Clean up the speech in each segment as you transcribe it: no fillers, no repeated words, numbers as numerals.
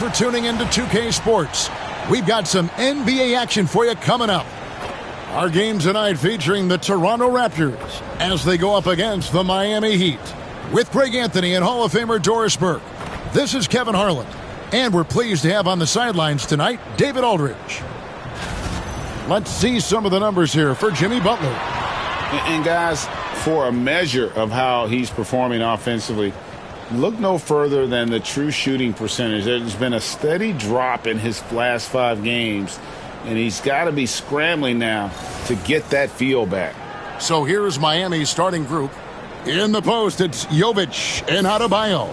For tuning into 2K Sports. We've got some NBA action for you coming up. Our game tonight featuring the Toronto Raptors as they go up against the Miami Heat. With Greg Anthony and Hall of Famer Doris Burke, this is Kevin Harlan. And we're pleased to have on the sidelines tonight, David Aldridge. Let's see some of the numbers here for Jimmy Butler. And guys, for a measure of how he's performing offensively, look no further than the true shooting percentage. There's been a steady drop in his last 5 games, and he's got to be scrambling now to get that feel back. So here's Miami's starting group. In the post, it's Jovic and Adebayo.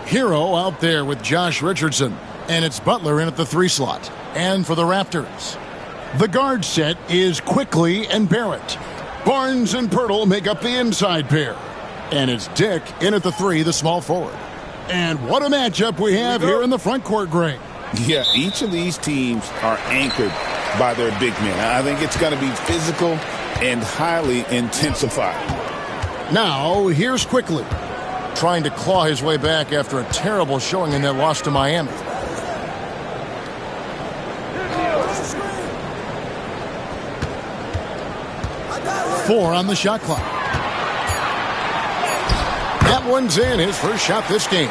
Hero out there with Josh Richardson, and it's Butler in at the 3 slot. And for the Raptors, the guard set is Quickly and Barrett. Barnes and Pirtle make up the inside pair. And it's Dick in at the 3, the small forward. And what a matchup we have here in the front court, Greg. Yeah, each of these teams are anchored by their big men. I think it's going to be physical and highly intensified. Now, here's Quickly, trying to claw his way back after a terrible showing in their loss to Miami. Four on the shot clock. That one's in, his first shot this game.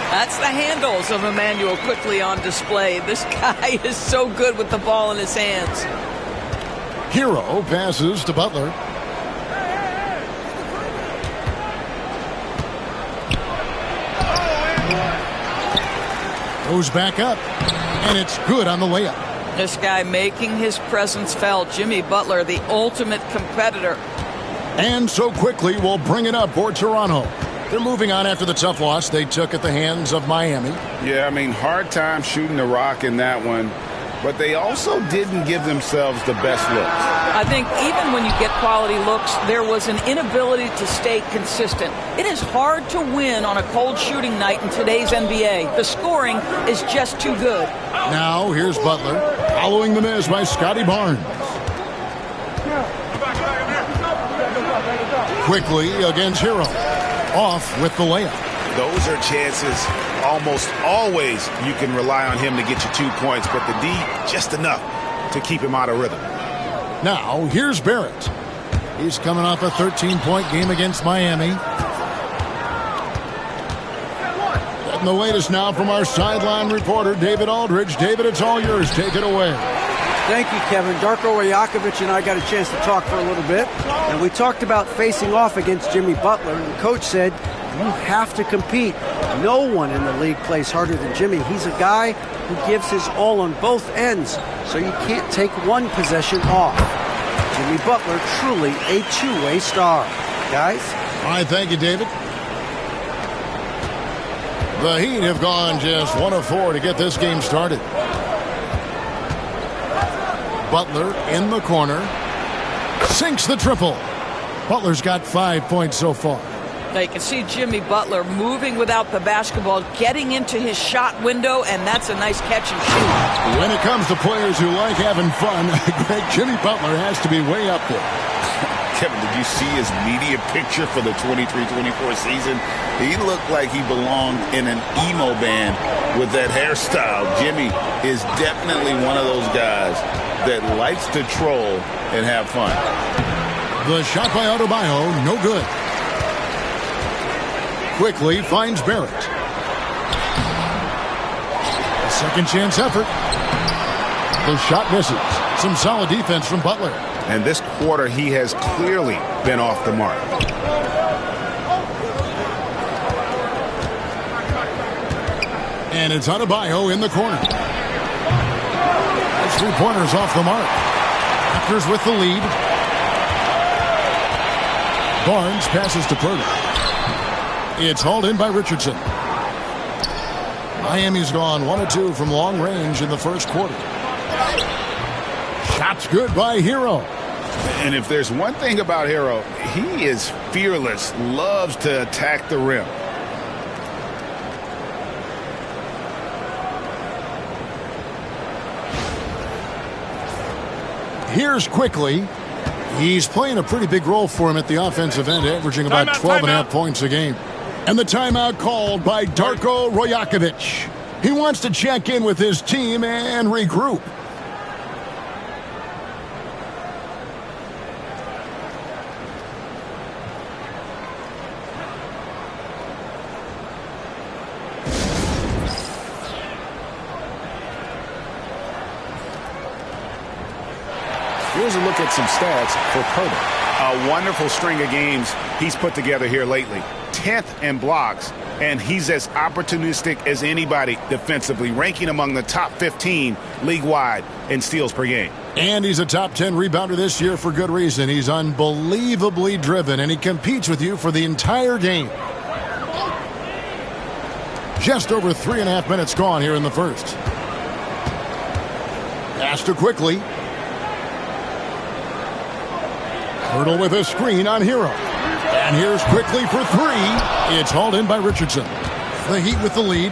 That's the handles of Emmanuel Quickly on display. This guy is so good with the ball in his hands. Hero passes to Butler. Goes back up, and it's good on the layup. This guy making his presence felt. Jimmy Butler, the ultimate competitor. And so Quickly will bring it up for Toronto. They're moving on after the tough loss they took at the hands of Miami. Yeah, I mean, hard time shooting the rock in that one. But they also didn't give themselves the best looks. I think even when you get quality looks, there was an inability to stay consistent. It is hard to win on a cold shooting night in today's NBA. The scoring is just too good. Now here's Butler, following the miss by Scotty Barnes. Quickly against Hero. Off with the layup. Those are chances almost always you can rely on him to get you 2 points, but the D just enough to keep him out of rhythm. Now here's Barrett. He's coming off a 13-point game against Miami. Getting the latest now from our sideline reporter, David Aldridge. David, it's all yours. Take it away. Thank you, Kevin. Darko Rajakovic and I got a chance to talk for a little bit, and we talked about facing off against Jimmy Butler, and the coach said, you have to compete. No one in the league plays harder than Jimmy. He's a guy who gives his all on both ends, so you can't take one possession off. Jimmy Butler, truly a two-way star. Guys? All right, thank you, David. The Heat have gone just 1 of 4 to get this game started. Butler in the corner. Sinks the triple. Butler's got 5 points so far. Now you can see Jimmy Butler moving without the basketball, getting into his shot window, and that's a nice catch and shoot. When it comes to players who like having fun, Greg, Jimmy Butler has to be way up there. Kevin, did you see his media picture for the 23-24 season? He looked like he belonged in an emo band with that hairstyle. Jimmy is definitely one of those guys that likes to troll and have fun. The shot by Adebayo, no good. Quickly finds Barrett. A second chance effort. The shot misses. Some solid defense from Butler. And this quarter, he has clearly been off the mark. And it's Adebayo in the corner. That's 3 pointers off the mark. Raptors with the lead. Barnes passes to Pirtle. It's hauled in by Richardson. Miami's gone 1 of 2 from long range in the first quarter. Shot's good by Hero. And if there's one thing about Hero, he is fearless, loves to attack the rim. Here's Quickly. He's playing a pretty big role for him at the offensive end, averaging about 12.5 points a game. And the timeout called by Darko Rajakovic. He wants to check in with his team and regroup. Here's a look at some stats for Purtle. A wonderful string of games he's put together here lately. 10th in blocks, and he's as opportunistic as anybody defensively, ranking among the top 15 league-wide in steals per game. And he's a top 10 rebounder this year for good reason. He's unbelievably driven, and he competes with you for the entire game. Just over 3.5 minutes gone here in the first. Pass to Quickly. Hurdle with a screen on Hero. And here's Quickly for three. It's hauled in by Richardson. The Heat with the lead.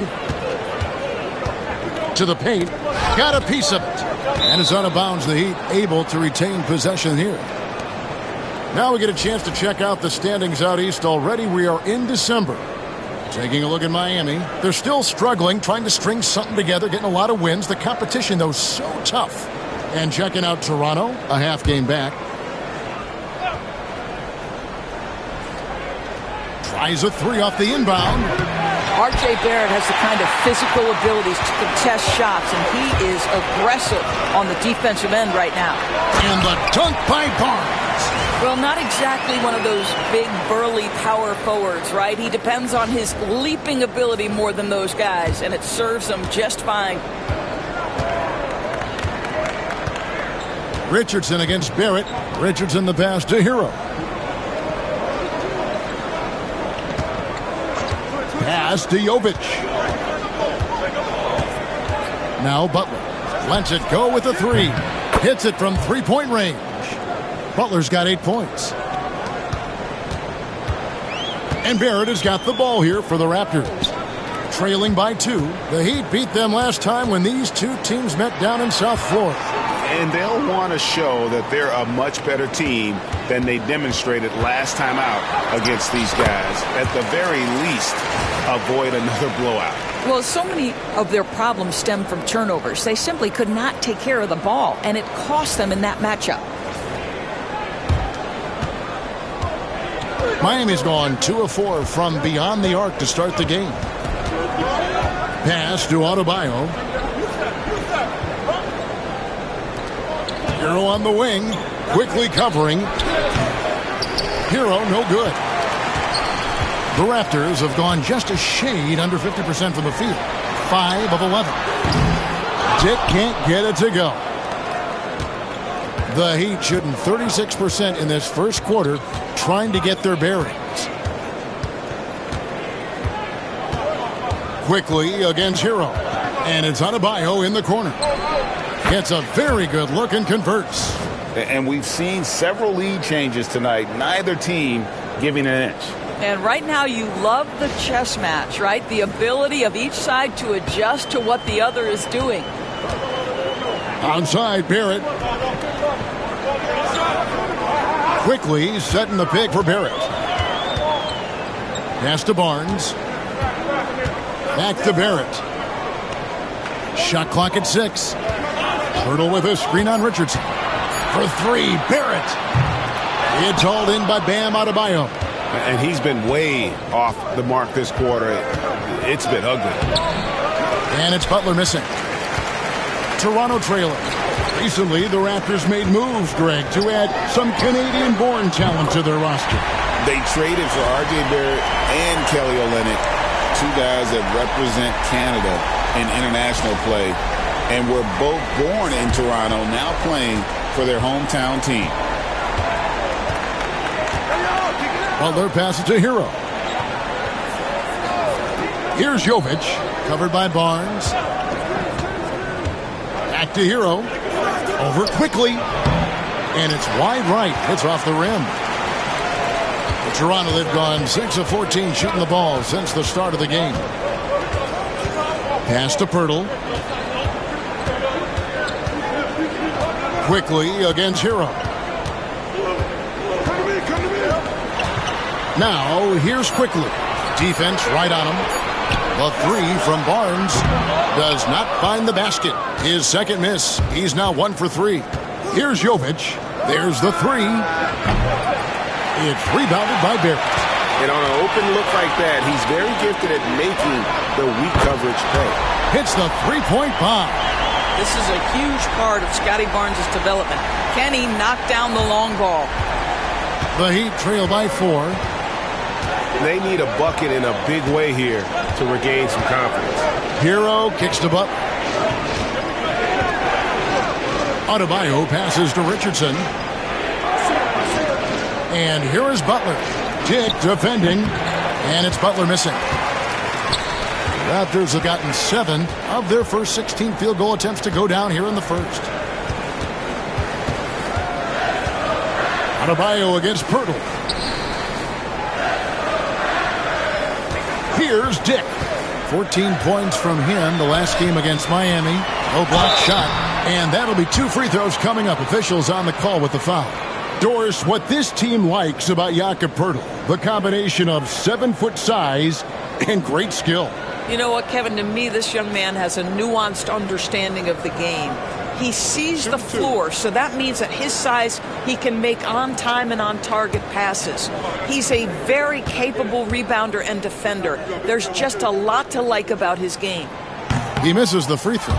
To the paint. Got a piece of it. And it's out of bounds. The Heat able to retain possession here. Now we get a chance to check out the standings out east. Already we are in December. Taking a look at Miami. They're still struggling, trying to string something together, getting a lot of wins. The competition, though, so tough. And checking out Toronto, a half game back. Tries a three off the inbound. R.J. Barrett has the kind of physical abilities to contest shots, and he is aggressive on the defensive end right now. And the dunk by Barnes. Well, not exactly one of those big, burly power forwards, right? He depends on his leaping ability more than those guys, and it serves him just fine. Richardson against Barrett. Richardson the pass to Hero. Pass to Jovic. Now Butler lets it go with a three. Hits it from three-point range. Butler's got 8 points. And Barrett has got the ball here for the Raptors. Trailing by 2. The Heat beat them last time when these two teams met down in South Florida. And they'll want to show that they're a much better team than they demonstrated last time out against these guys. At the very least, avoid another blowout. Well, so many of their problems stem from turnovers. They simply could not take care of the ball, and it cost them in that matchup. Miami's gone 2 of 4 from beyond the arc to start the game. Pass to Adebayo. Hero on the wing. Quickly covering. Hero no good. The Raptors have gone just a shade under 50% from the field. 5 of 11. Dick can't get it to go. The Heat shooting 36% in this first quarter, trying to get their bearings. Quickly against Hero. And it's Adebayo in the corner. Gets a very good look and converts. And we've seen several lead changes tonight. Neither team giving an inch. And right now you love the chess match, right? The ability of each side to adjust to what the other is doing. Outside Barrett. Quickly setting the pick for Barrett. Pass to Barnes. Back to Barrett. Shot clock at 6. Hurdle with a screen on Richardson. For 3, Barrett. It's hauled in by Bam Adebayo. And he's been way off the mark this quarter. It's been ugly. And it's Butler missing. Toronto trailing. Recently, the Raptors made moves, Greg, to add some Canadian-born talent to their roster. They traded for R.J. Barrett and Kelly Olynyk, 2 guys that represent Canada in international play, and were both born in Toronto, now playing for their hometown team. Butler passes to Hero. Here's Jovic, covered by Barnes. Back to Hero. Over quickly. And it's wide right. Hits off the rim. For Toronto, they've gone 6 of 14 shooting the ball since the start of the game. Pass to Pirtle. Quickly against Hero. Now, here's Quickly. Defense right on him. The three from Barnes does not find the basket. His second miss. He's now 1 for 3. Here's Jovic. There's the three. It's rebounded by Barrett. And on an open look like that, he's very gifted at making the weak coverage pay. Hits the three-point bomb. This is a huge part of Scotty Barnes' development. Can he knock down the long ball? The Heat trail by 4. They need a bucket in a big way here to regain some confidence. Hero kicks to Butler. Adebayo passes to Richardson. And here is Butler. Dick defending. And it's Butler missing. Raptors have gotten 7 of their first 16 field goal attempts to go down here in the first. Adebayo against Pirtle. Here's Dick. 14 points from him the last game against Miami. No block shot. And that'll be 2 free throws coming up. Officials on the call with the foul. Doris, what this team likes about Jakob Pirtle, the combination of 7-foot size and great skill. You know what, Kevin? To me, this young man has a nuanced understanding of the game. He sees the floor, so that means at his size, he can make on-time and on-target passes. He's a very capable rebounder and defender. There's just a lot to like about his game. He misses the free throw.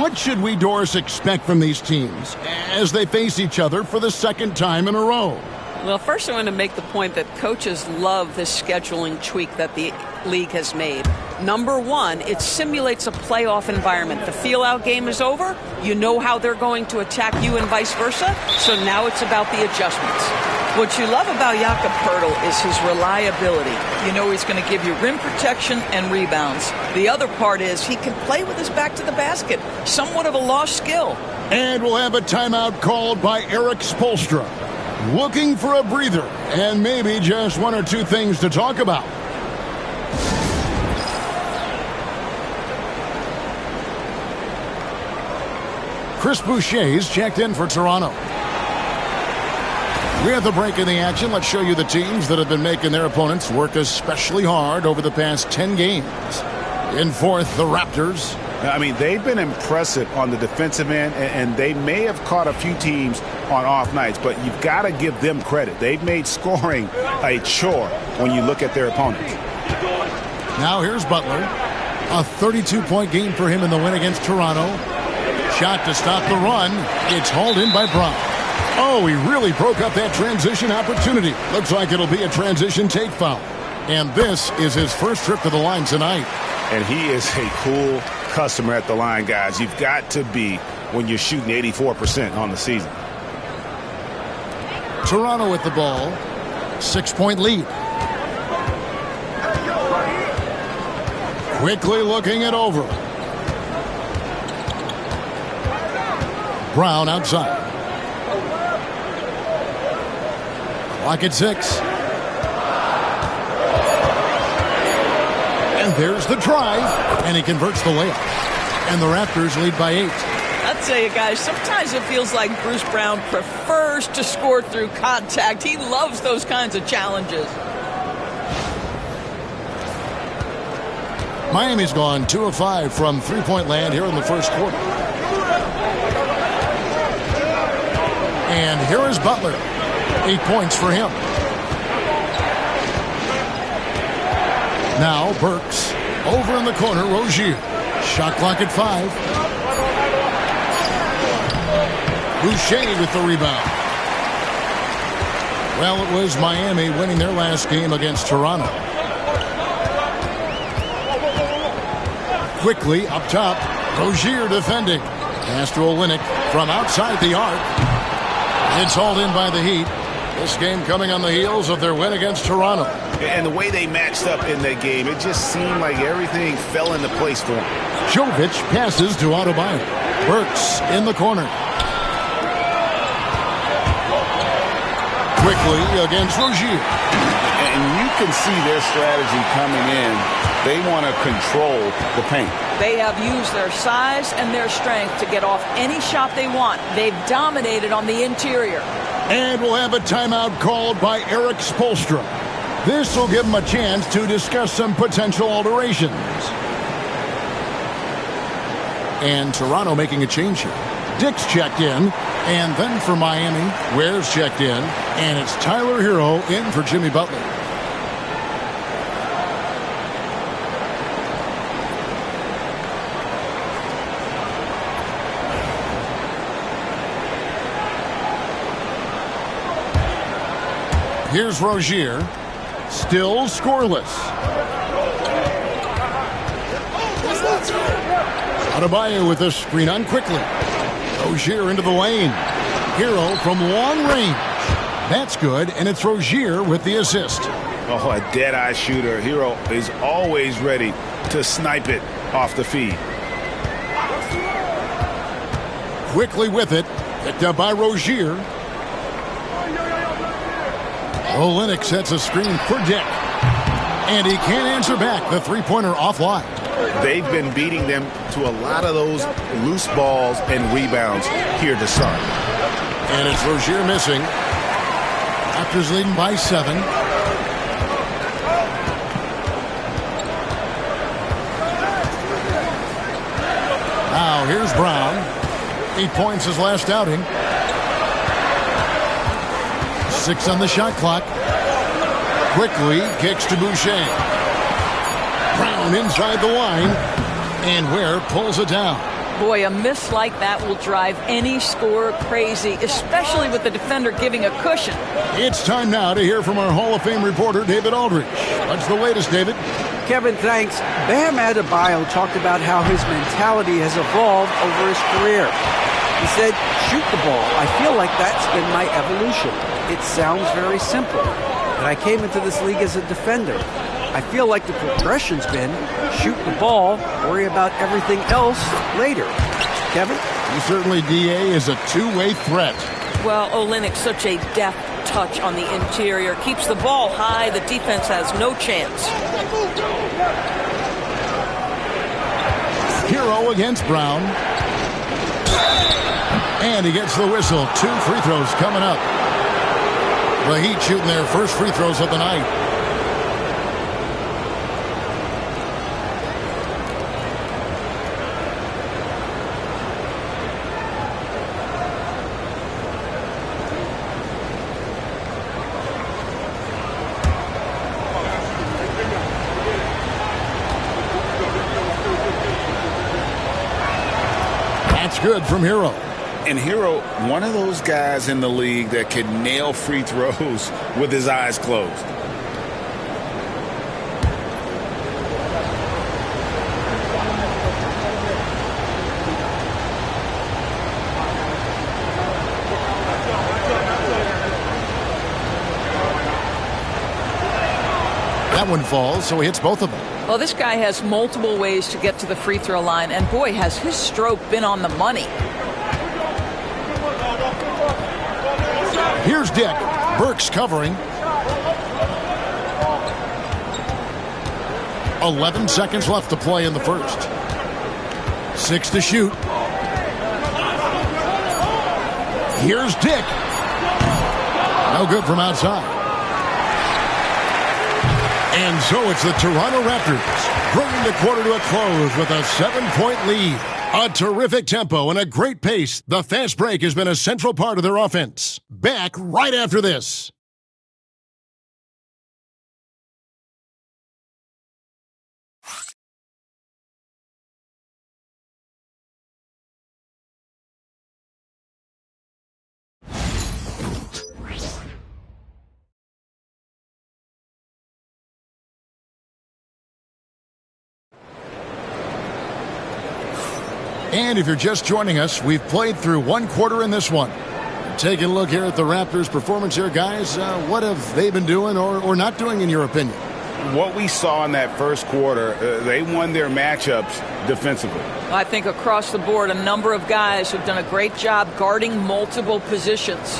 What should we, Doris, expect from these teams as they face each other for the second time in a row? Well, first I want to make the point that coaches love this scheduling tweak that the league has made. Number one, it simulates a playoff environment. The feel-out game is over. You know how they're going to attack you and vice versa. So now it's about the adjustments. What you love about Jakob Pirtle is his reliability. You know he's going to give you rim protection and rebounds. The other part is he can play with his back to the basket. Somewhat of a lost skill. And we'll have a timeout called by Eric Spoelstra. Looking for a breather and maybe just 1 or 2 things to talk about. Chris Boucher's checked in for Toronto. We have the break in the action. Let's show you the teams that have been making their opponents work especially hard over the past 10 games. In fourth, the Raptors. I mean, they've been impressive on the defensive end, and they may have caught a few teams on off nights, but you've got to give them credit. They've made scoring a chore when you look at their opponents. Now here's Butler. A 32-point game for him in the win against Toronto. Shot to stop the run. It's hauled in by Brown. Oh, he really broke up that transition opportunity. Looks like it'll be a transition take foul. And this is his first trip to the line tonight. And he is a cool customer at the line, guys. You've got to be when you're shooting 84% on the season. Toronto with the ball. 6-point lead. Quickly looking it over. Brown outside. Clock at 6. And there's the drive. And he converts the layup. And the Raptors lead by 8. I'll tell you guys, sometimes it feels like Bruce Brown prefers to score through contact. He loves those kinds of challenges. Miami's gone 2 of 5 from three-point land here in the first quarter. And here is Butler. 8 points for him. Now Burks. Over in the corner, Rozier. Shot clock at 5. Boucher with the rebound. Well, it was Miami winning their last game against Toronto. Quickly up top, Rozier defending. Pass to Olynyk from outside the arc. It's hauled in by the Heat. This game coming on the heels of their win against Toronto. And the way they matched up in that game, it just seemed like everything fell into place for them. Jovic passes to Adebayo. Burks in the corner. Quickly against Rozier. And you can see their strategy coming in. They want to control the paint. They have used their size and their strength to get off any shot they want. They've dominated on the interior. And we'll have a timeout called by Eric Spoelstra. This will give them a chance to discuss some potential alterations. And Toronto making a change here. Dick's checked in. And then for Miami, Ware's checked in. And it's Tyler Hero in for Jimmy Butler. Here's Rozier. Still scoreless. Adebayo with a screen on quickly. Rozier into the lane. Hero from long range. That's good, and it's Rozier with the assist. Oh, a dead-eye shooter. Hero is always ready to snipe it off the feed. Quickly with it. Picked up by Rozier. Olynyk sets a screen for Dick. And he can't answer back. The three-pointer offline. They've been beating them to a lot of those loose balls and rebounds here to start. And it's Rozier missing. Raptors leading by 7. Now here's Brown. 8 points his last outing. 6 on the shot clock. Quickly kicks to Boucher. Brown inside the line. And Ware pulls it down. Boy, a miss like that will drive any scorer crazy, especially with the defender giving a cushion. It's time now to hear from our Hall of Fame reporter, David Aldridge. What's the latest, David? Kevin, thanks. Bam Adebayo talked about how his mentality has evolved over his career. He said, shoot the ball. I feel like that's been my evolution. It sounds very simple, but I came into this league as a defender. I feel like the progression's been shoot the ball, worry about everything else later. Kevin? Certainly, DA is a two-way threat. Well, Olynyk's such a deft touch on the interior. Keeps the ball high. The defense has no chance. Hero against Brown. And he gets the whistle. 2 free throws coming up. The Heat shooting their first free throws of the night. That's good from Hero. And Hero, one of those guys in the league that can nail free throws with his eyes closed. That one falls, so he hits both of them. Well, this guy has multiple ways to get to the free throw line, and boy, has his stroke been on the money. Here's Dick. Burks covering. 11 seconds left to play in the first. 6 to shoot. Here's Dick. No good from outside. And so it's the Toronto Raptors bringing the quarter to a close with a 7-point lead. A terrific tempo and a great pace. The fast break has been a central part of their offense. Back right after this. And if you're just joining us, we've played through one quarter in this one. Taking a look here at the Raptors' performance here, guys. What have they been doing or not doing, in your opinion? What we saw in that first quarter, they won their matchups defensively. I think across the board, a number of guys who've done a great job guarding multiple positions.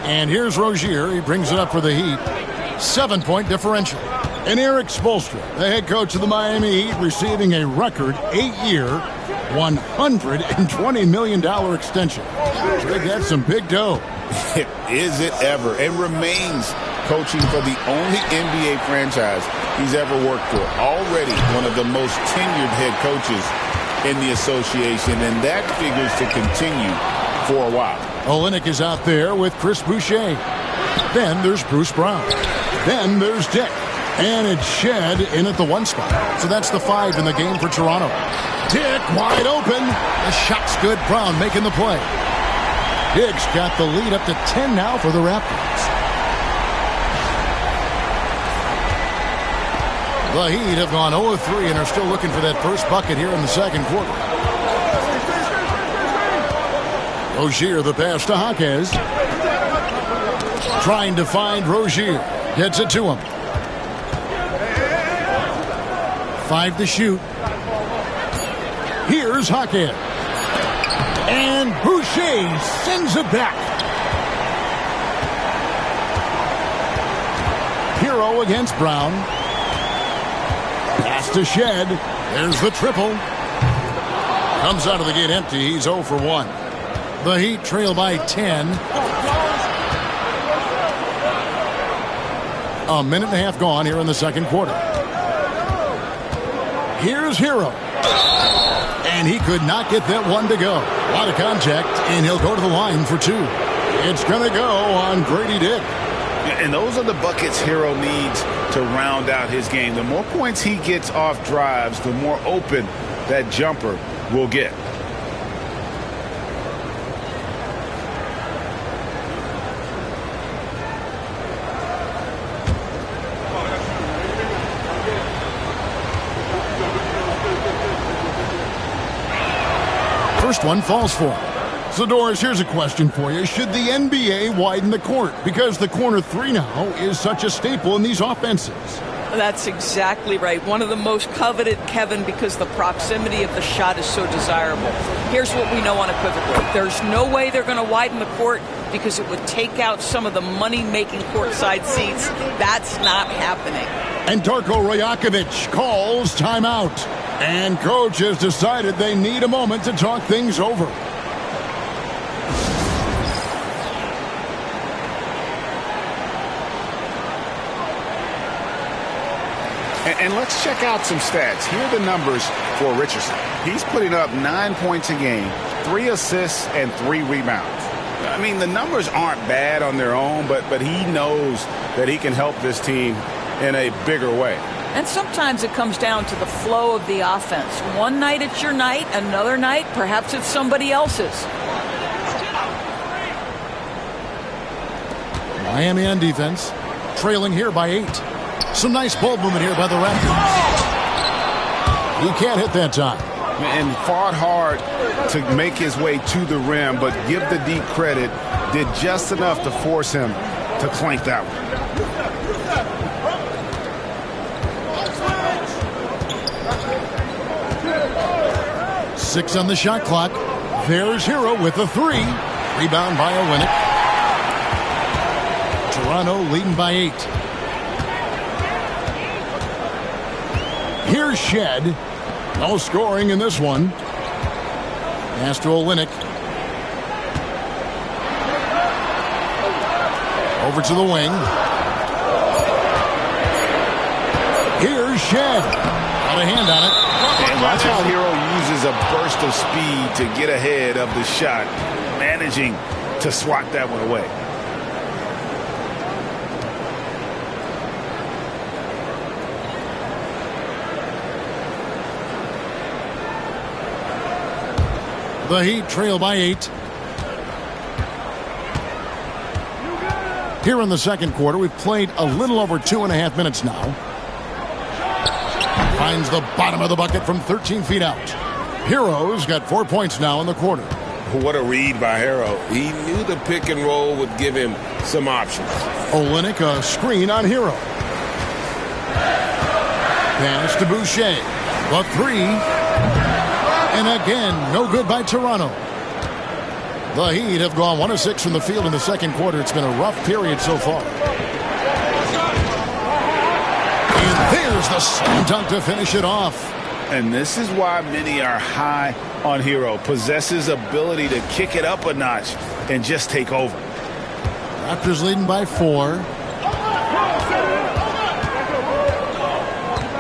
And here's Rozier. He brings it up for the Heat. 7-point differential. And Eric Spoelstra, the head coach of the Miami Heat, receiving a record 8-year, $120 million extension. They got some big dough. Is it ever? And remains coaching for the only NBA franchise he's ever worked for. Already one of the most tenured head coaches in the association, and that figures to continue for a while. Olynyk is out there with Chris Boucher. Then there's Bruce Brown. Then there's Dick. And it's Shed in at the 1 spot. So that's the 5 in the game for Toronto. Dick wide open. The shot's good. Brown making the play. Dick's got the lead up to 10 now for the Raptors. The Heat have gone 0-3 and are still looking for that first bucket here in the second quarter. Rozier the pass to Jaquez. Trying to find Rozier. Gets it to him. 5 to shoot. Here's Jaquez. And Boucher sends it back. Hero against Brown. Pass to Shed. There's the triple. Comes out of the gate empty. He's 0 for 1. The Heat trail by 10. A minute and a half gone here in the second quarter. Here's Hero. And he could not get that one to go. A lot of contact, and he'll go to the line for 2. It's going to go on Grady Dick. And those are the buckets Hero needs to round out his game. The more points he gets off drives, the more open that jumper will get. First one falls for him. So, Doris, here's a question for you. Should the NBA widen the court? Because the corner 3 now is such a staple in these offenses. That's exactly right. One of the most coveted, Kevin, because the proximity of the shot is so desirable. Here's what we know unequivocally. There's no way they're going to widen the court because it would take out some of the money-making courtside seats. That's not happening. And Darko Rajakovic calls timeout. And coach has decided they need a moment to talk things over. And let's check out some stats. Here are the numbers for Richardson. He's putting up 9 points a game, 3 assists, and 3 rebounds. I mean, the numbers aren't bad on their own, but he knows that he can help this team in a bigger way. And sometimes it comes down to the flow of the offense. One night it's your night, another night perhaps it's somebody else's. Miami on defense, trailing here by 8. Some nice ball movement here by the Raptors. He can't hit that time. And fought hard to make his way to the rim, but give the deep credit, did just enough to force him to clank that one. Six on the shot clock. There's Hero with a 3. Rebound by Olynyk. Toronto leading by 8. Here's Shed. No scoring in this one. Pass to Olynyk. Over to the wing. Here's Shed. Got a hand on it. And watch how Hero uses a burst of speed to get ahead of the shot, managing to swat that one away. The Heat trail by 8. Here in the second quarter, we've played a little over 2.5 minutes now. Finds the bottom of the bucket from 13 feet out. Hero's got 4 points now in the quarter. What a read by Hero. He knew the pick and roll would give him some options. Olynyk, a screen on Hero. Pass to Boucher. The 3. And again, no good by Toronto. The Heat have gone 1 of 6 from the field in the second quarter. It's been a rough period so far. And there's the slam dunk to finish it off. And this is why many are high on Hero. Possesses ability to kick it up a notch and just take over. Raptors leading by 4.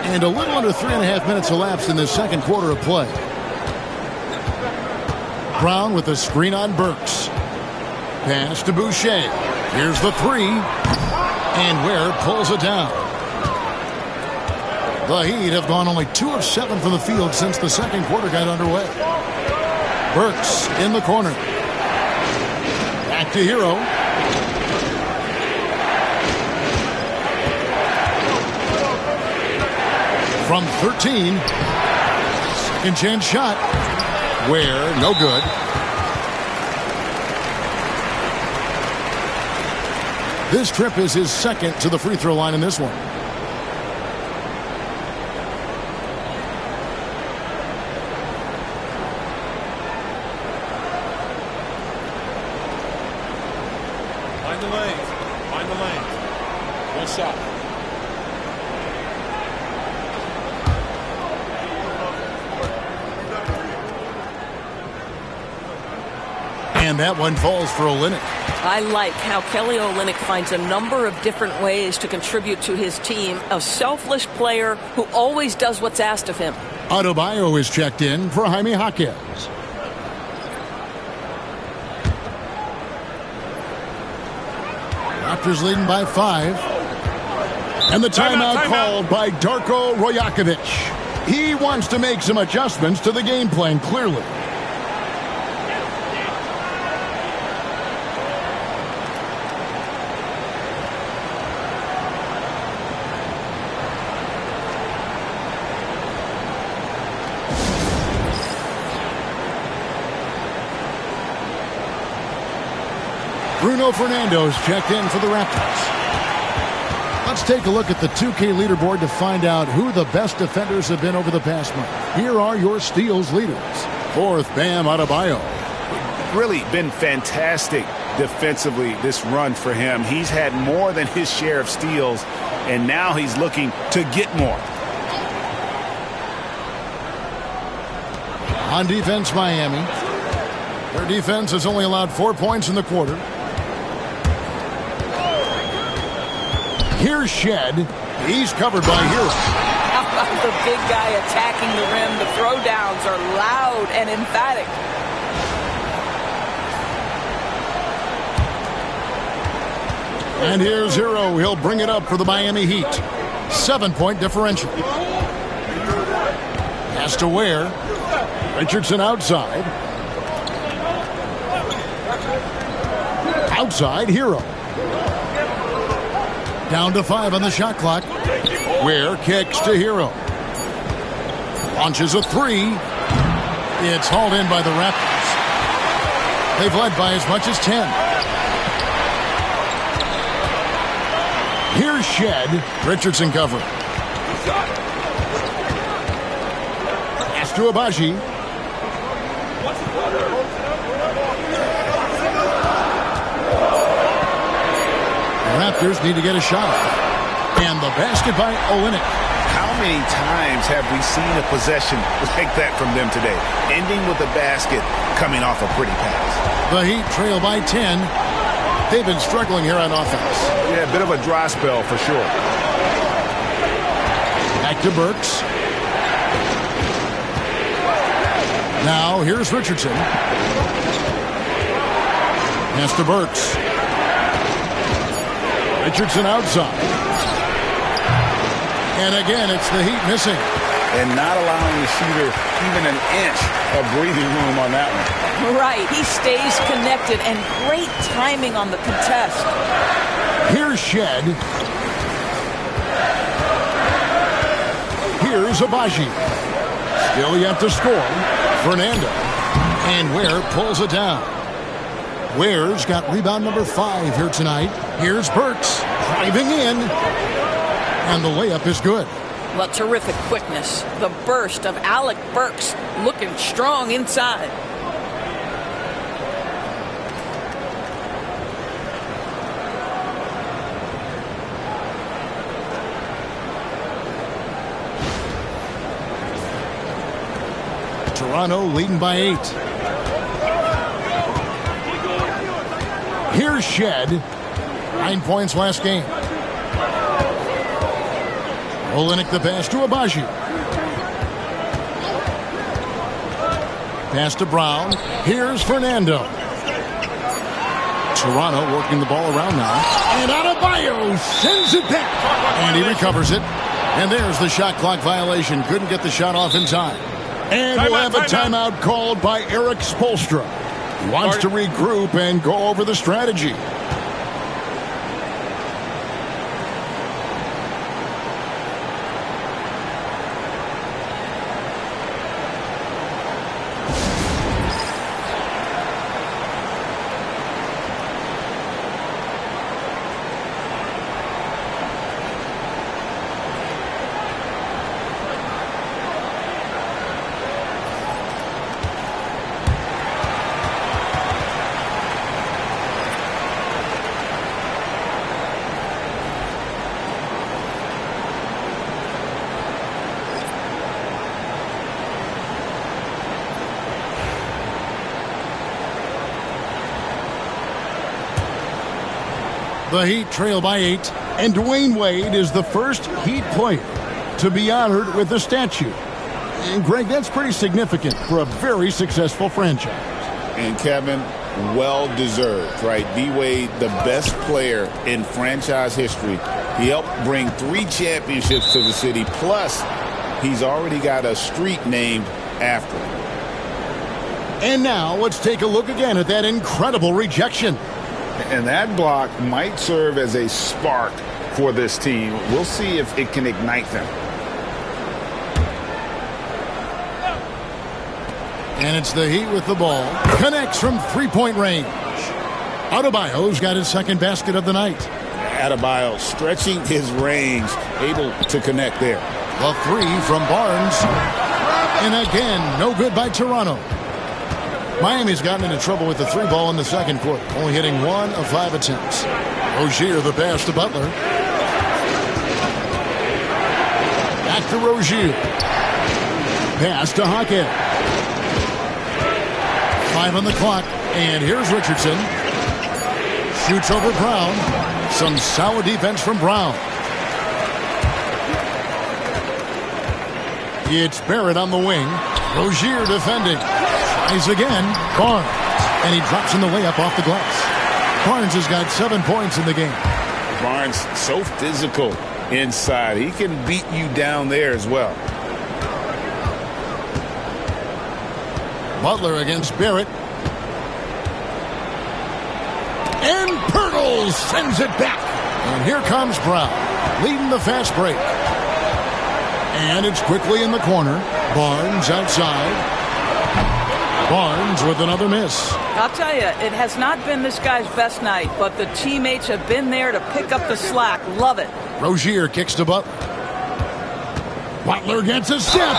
And a little under 3.5 minutes elapsed in this second quarter of play. Brown with a screen on Burks. Pass to Boucher. Here's the 3. And Ware pulls it down. The Heat have gone only 2 of 7 from the field since the second quarter got underway. Burks in the corner. Back to Hero. From 13. Second chance shot. Ware, no good. This trip is his second to the free throw line in this one. Find the lanes. Find the lanes. One shot. And that one falls for Olynyk. I like how Kelly Olynyk finds a number of different ways to contribute to his team. A selfless player who always does what's asked of him. Adebayo is checked in for Jaime Jaquez. Raptors leading by 5. And the timeout called by Darko Rajakovic. He wants to make some adjustments to the game plan, clearly. Bruno Fernando's checked in for the Raptors. Let's take a look at the 2K leaderboard to find out who the best defenders have been over the past month. Here are your steals leaders. 4th, Bam Adebayo. Really been fantastic defensively this run for him. He's had more than his share of steals, and now he's looking to get more. On defense, Miami. Their defense has only allowed 4 points in the quarter. Here's Shed. He's covered by Hero. How about the big guy attacking the rim? The throwdowns are loud and emphatic. And here's Hero. He'll bring it up for the Miami Heat. 7-point differential. Has to Ware. Richardson outside. Outside, Hero. Down to 5 on the shot clock. Ware kicks to Hero. Launches a 3. It's hauled in by the Raptors. They've led by as much as 10. Here's Shed. Richardson covering. Pass to Abaji. Raptors need to get a shot. And the basket by Olynyk. How many times have we seen a possession like that from them today? Ending with a basket, coming off a pretty pass. The Heat trail by 10. They've been struggling here on offense. Yeah, a bit of a dry spell for sure. Back to Burks. Now here's Richardson. Pass to Burks. Richardson outside. And again, it's the Heat missing. And not allowing the shooter even an inch of breathing room on that one. Right. He stays connected, and great timing on the contest. Here's Shed. Here's Abaji. Still yet to score. Fernando. And Ware pulls it down. Ware's got rebound number 5 here tonight. Here's Burks driving in. And the layup is good. Well, terrific quickness. The burst of Alec Burks looking strong inside. Toronto leading by 8. Here's Shed. 9 points last game. Olenek the pass to Abaji. Pass to Brown. Here's Fernando. Toronto working the ball around now. And Adebayo sends it back. And he recovers it. And there's the shot clock violation. Couldn't get the shot off in time. And we'll have a timeout called by Eric Spoelstra. He wants to regroup and go over the strategy. The Heat trail by 8, and Dwayne Wade is the first Heat player to be honored with a statue. And Greg, that's pretty significant for a very successful franchise. And Kevin, well deserved, right? D-Wade, the best player in franchise history. He helped bring 3 championships to the city, plus he's already got a street named after him. And now let's take a look again at that incredible rejection. And that block might serve as a spark for this team. We'll see if it can ignite them. And it's the Heat with the ball. Connects from three-point range. Adebayo's got his second basket of the night. Adebayo stretching his range, able to connect there. The 3 from Barnes. And again, no good by Toronto. Miami's gotten into trouble with the 3 ball in the second quarter, only hitting 1 of 5 attempts. Rozier the pass to Butler. Back to Rozier. Pass to Hackett. 5 on the clock, and here's Richardson. Shoots over Brown. Some solid defense from Brown. It's Barrett on the wing. Rozier defending. Tries again. Barnes. And he drops in the layup off the glass. Barnes has got 7 points in the game. Barnes so physical inside. He can beat you down there as well. Butler against Barrett. And Pirtle sends it back. And here comes Brown, leading the fast break. And it's quickly in the corner. Barnes outside. Barnes with another miss. I'll tell you, it has not been this guy's best night, but the teammates have been there to pick up the slack. Love it. Rozier kicks to Butler. Butler gets a step.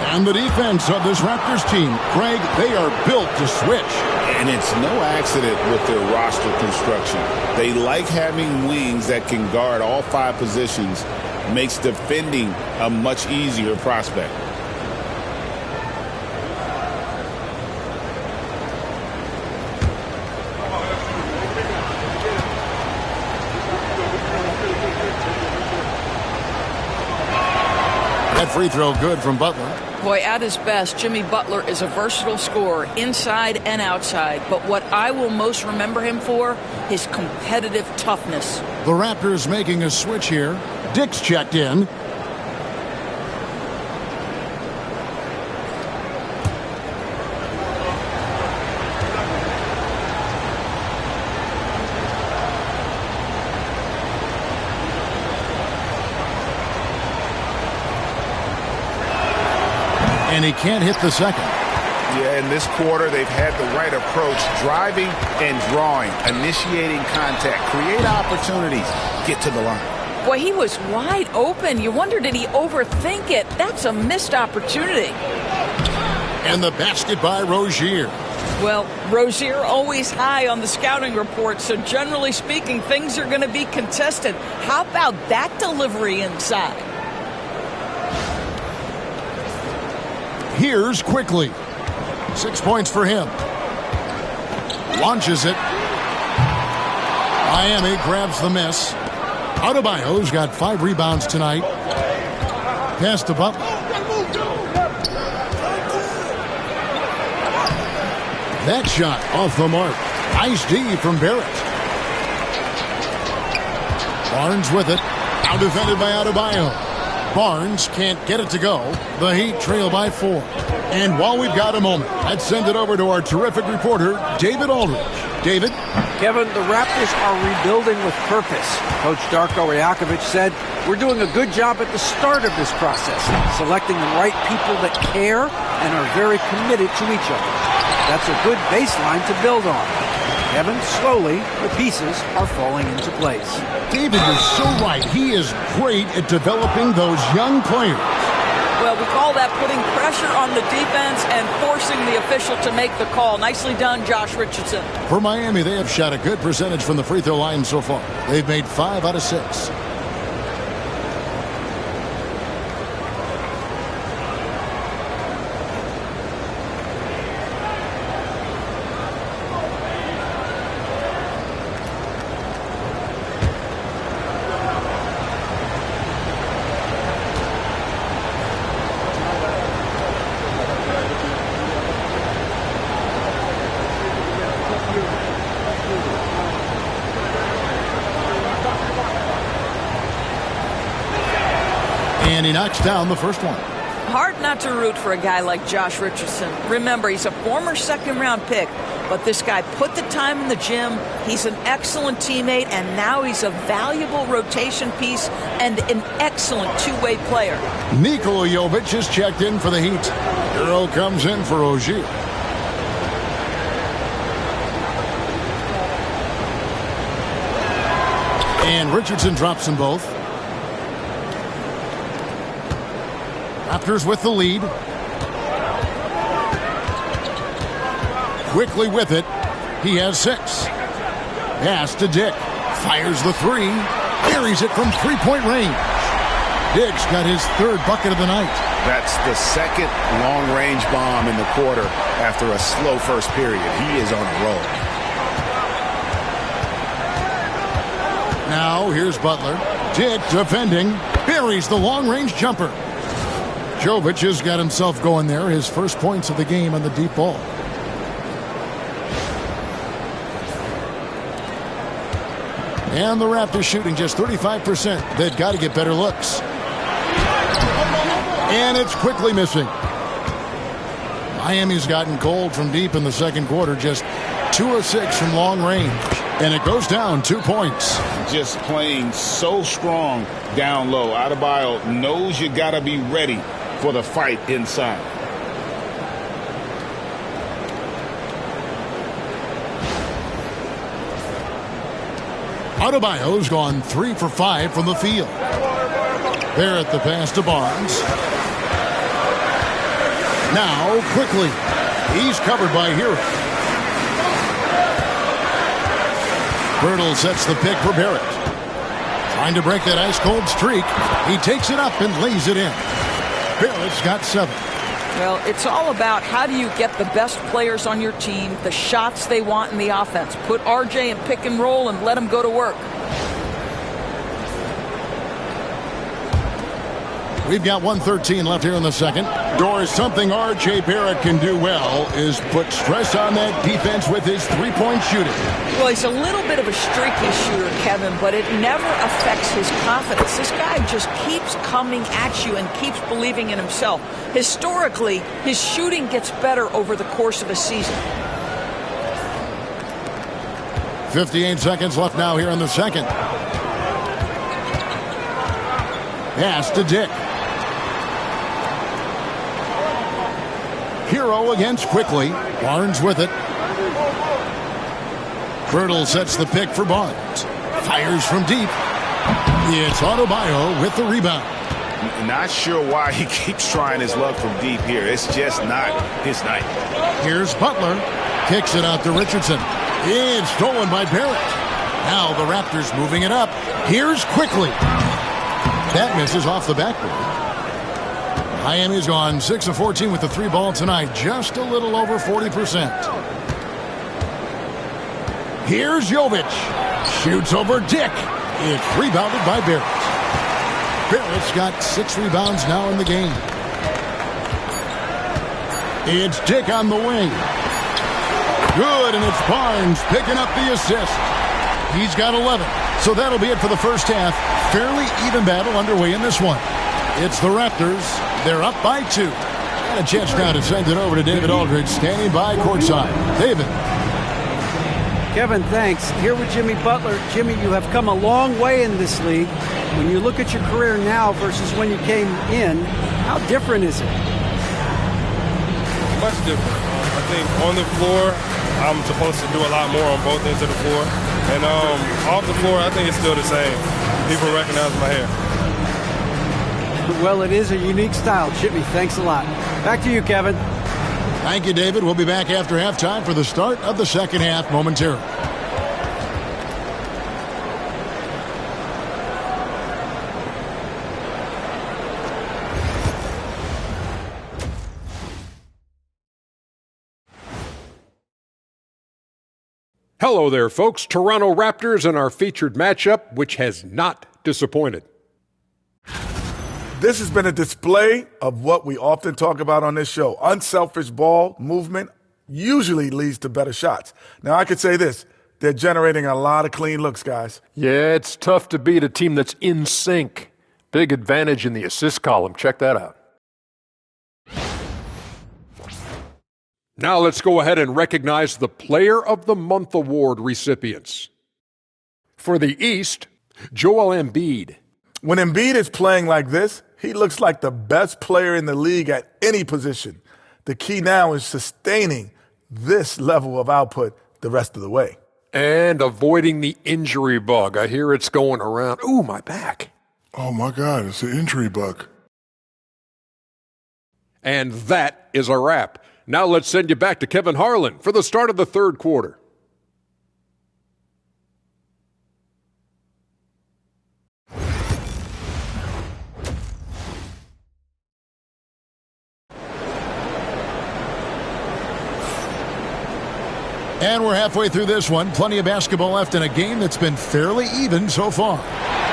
And the defense of this Raptors team, Craig, they are built to switch. And it's no accident with their roster construction. They like having wings that can guard all 5 positions. Makes defending a much easier prospect. That free throw good from Butler. Boy, at his best, Jimmy Butler is a versatile scorer inside and outside. But what I will most remember him for, his competitive toughness. The Raptors making a switch here. Dick's checked in. And he can't hit the second. Yeah, in this quarter, they've had the right approach, driving and drawing, initiating contact, create opportunities, get to the line. Boy, he was wide open. You wonder, did he overthink it? That's a missed opportunity. And the basket by Rozier. Well, Rozier always high on the scouting report, so generally speaking, things are going to be contested. How about that delivery inside? Here's Quickly. 6 points for him. Launches it. Miami grabs the miss. Adebayo's got 5 rebounds tonight. Pass to Butler. That shot off the mark. Nice D from Barrett. Barnes with it. Out defended by Adebayo. Barnes can't get it to go. The Heat trail by 4. And while we've got a moment, let's send it over to our terrific reporter, David Aldridge. David? Kevin, the Raptors are rebuilding with purpose. Coach Darko Rajakovic said, "We're doing a good job at the start of this process, selecting the right people that care and are very committed to each other. That's a good baseline to build on." Kevin, slowly, the pieces are falling into place. David, you're so right. He is great at developing those young players. Well, we call that putting pressure on the defense and forcing the official to make the call. Nicely done, Josh Richardson. For Miami, they have shot a good percentage from the free throw line so far. They've made 5 out of 6. And he knocks down the first one. Hard not to root for a guy like Josh Richardson. Remember, he's a former second-round pick, but this guy put the time in the gym. He's an excellent teammate, and now he's a valuable rotation piece and an excellent two-way player. Nikola Jovic is checked in for the Heat. Hero comes in for Ogier. And Richardson drops them both. Raptors with the lead. Quickly with it. He has 6. Pass to Dick. Fires the 3. Carries it from three-point range. Dick's got his 3rd bucket of the night. That's the 2nd long-range bomb in the quarter after a slow first period. He is on a roll. Now here's Butler. Dick defending. Buries the long-range jumper. Jovic has got himself going there. His first points of the game on the deep ball. And the Raptors shooting just 35%. They've got to get better looks. And it's quickly missing. Miami's gotten cold from deep in the second quarter. Just 2 of 6 from long range. And it goes down 2 points. Just playing so strong down low. Adebayo knows you got to be ready for the fight inside. Adebayo's gone 3 for 5 from the field. Barrett the pass to Barnes. Now Quickly. He's covered by Hero. Bertle sets the pick for Barrett. Trying to break that ice-cold streak. He takes it up and lays it in. Barrett's got 7. Well, it's all about how do you get the best players on your team, the shots they want in the offense. Put RJ in pick and roll and let him go to work. We've got 1:13 left here in the second. Doris, something R.J. Barrett can do well is put stress on that defense with his three-point shooting. Well, he's a little bit of a streaky shooter, Kevin, but it never affects his confidence. This guy just keeps coming at you and keeps believing in himself. Historically, his shooting gets better over the course of a season. 58 seconds left now here in the second. Pass to Dick. Hero against Quickly. Barnes with it. Bertle sets the pick for Barnes. Fires from deep. It's Adebayo with the rebound. Not sure why he keeps trying his luck from deep here. It's just not his night. Here's Butler. Kicks it out to Richardson. It's stolen by Barrett. Now the Raptors moving it up. Here's Quickly. That misses off the backboard. Miami's gone 6 of 14 with the 3 ball tonight, just a little over 40%. Here's Jovic. Shoots over Dick. It's rebounded by Barrett. Barrett's got 6 rebounds now in the game. It's Dick on the wing. Good, and it's Barnes picking up the assist. He's got 11. So that'll be it for the first half. Fairly even battle underway in this one. It's the Raptors. They're up by 2. And a chance now to send it over to David Aldridge, standing by courtside. David. Kevin, thanks. Here with Jimmy Butler. Jimmy, you have come a long way in this league. When you look at your career now versus when you came in, how different is it? Much different. I think on the floor, I'm supposed to do a lot more on both ends of the floor. And off the floor, I think it's still the same. People recognize my hair. Well, it is a unique style. Jimmy, thanks a lot. Back to you, Kevin. Thank you, David. We'll be back after halftime for the start of the second half momentarily. Hello there, folks. Toronto Raptors and our featured matchup, which has not disappointed. This has been a display of what we often talk about on this show. Unselfish ball movement usually leads to better shots. Now, I could say this. They're generating a lot of clean looks, guys. Yeah, it's tough to beat a team that's in sync. Big advantage in the assist column. Check that out. Now let's go ahead and recognize the Player of the Month Award recipients. For the East, Joel Embiid. When Embiid is playing like this, he looks like the best player in the league at any position. The key now is sustaining this level of output the rest of the way. And avoiding the injury bug. I hear it's going around. Ooh, my back. Oh, my God, it's an injury bug. And that is a wrap. Now let's send you back to Kevin Harlan for the start of the third quarter. And we're halfway through this one. Plenty of basketball left in a game that's been fairly even so far.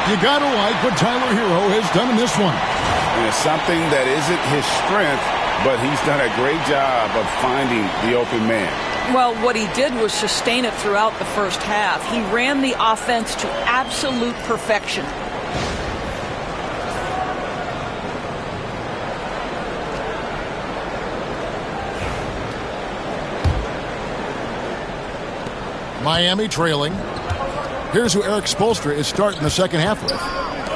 You got to like what Tyler Hero has done in this one. And it's something that isn't his strength, but he's done a great job of finding the open man. Well, what he did was sustain it throughout the first half. He ran the offense to absolute perfection. Miami trailing. Here's who Eric Spoelstra is starting the second half with.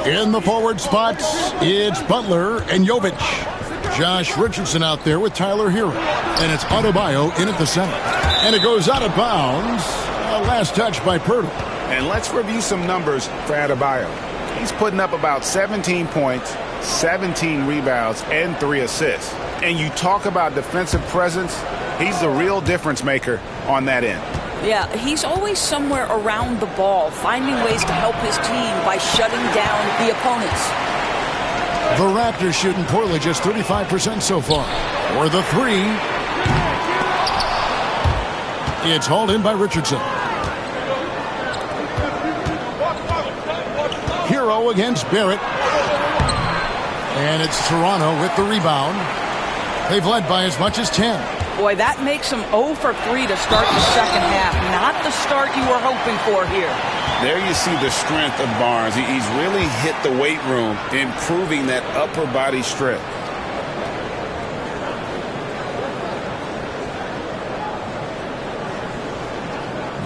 In the forward spots, it's Butler and Jovic. Josh Richardson out there with Tyler Hero. And it's Adebayo in at the center. And it goes out of bounds. Last touch by Pirtle. And let's review some numbers for Adebayo. He's putting up about 17 points, 17 rebounds, and 3 assists. And you talk about defensive presence, he's the real difference maker on that end. Yeah, he's always somewhere around the ball, finding ways to help his team by shutting down the opponents. The Raptors shooting poorly, just 35% so far. For the three. It's hauled in by Richardson. Hero against Barrett. And it's Toronto with the rebound. They've led by as much as 10. Boy, that makes them 0 for 3 to start the second half. Not the start you were hoping for here. There you see the strength of Barnes. He's really hit the weight room, improving that upper body strength.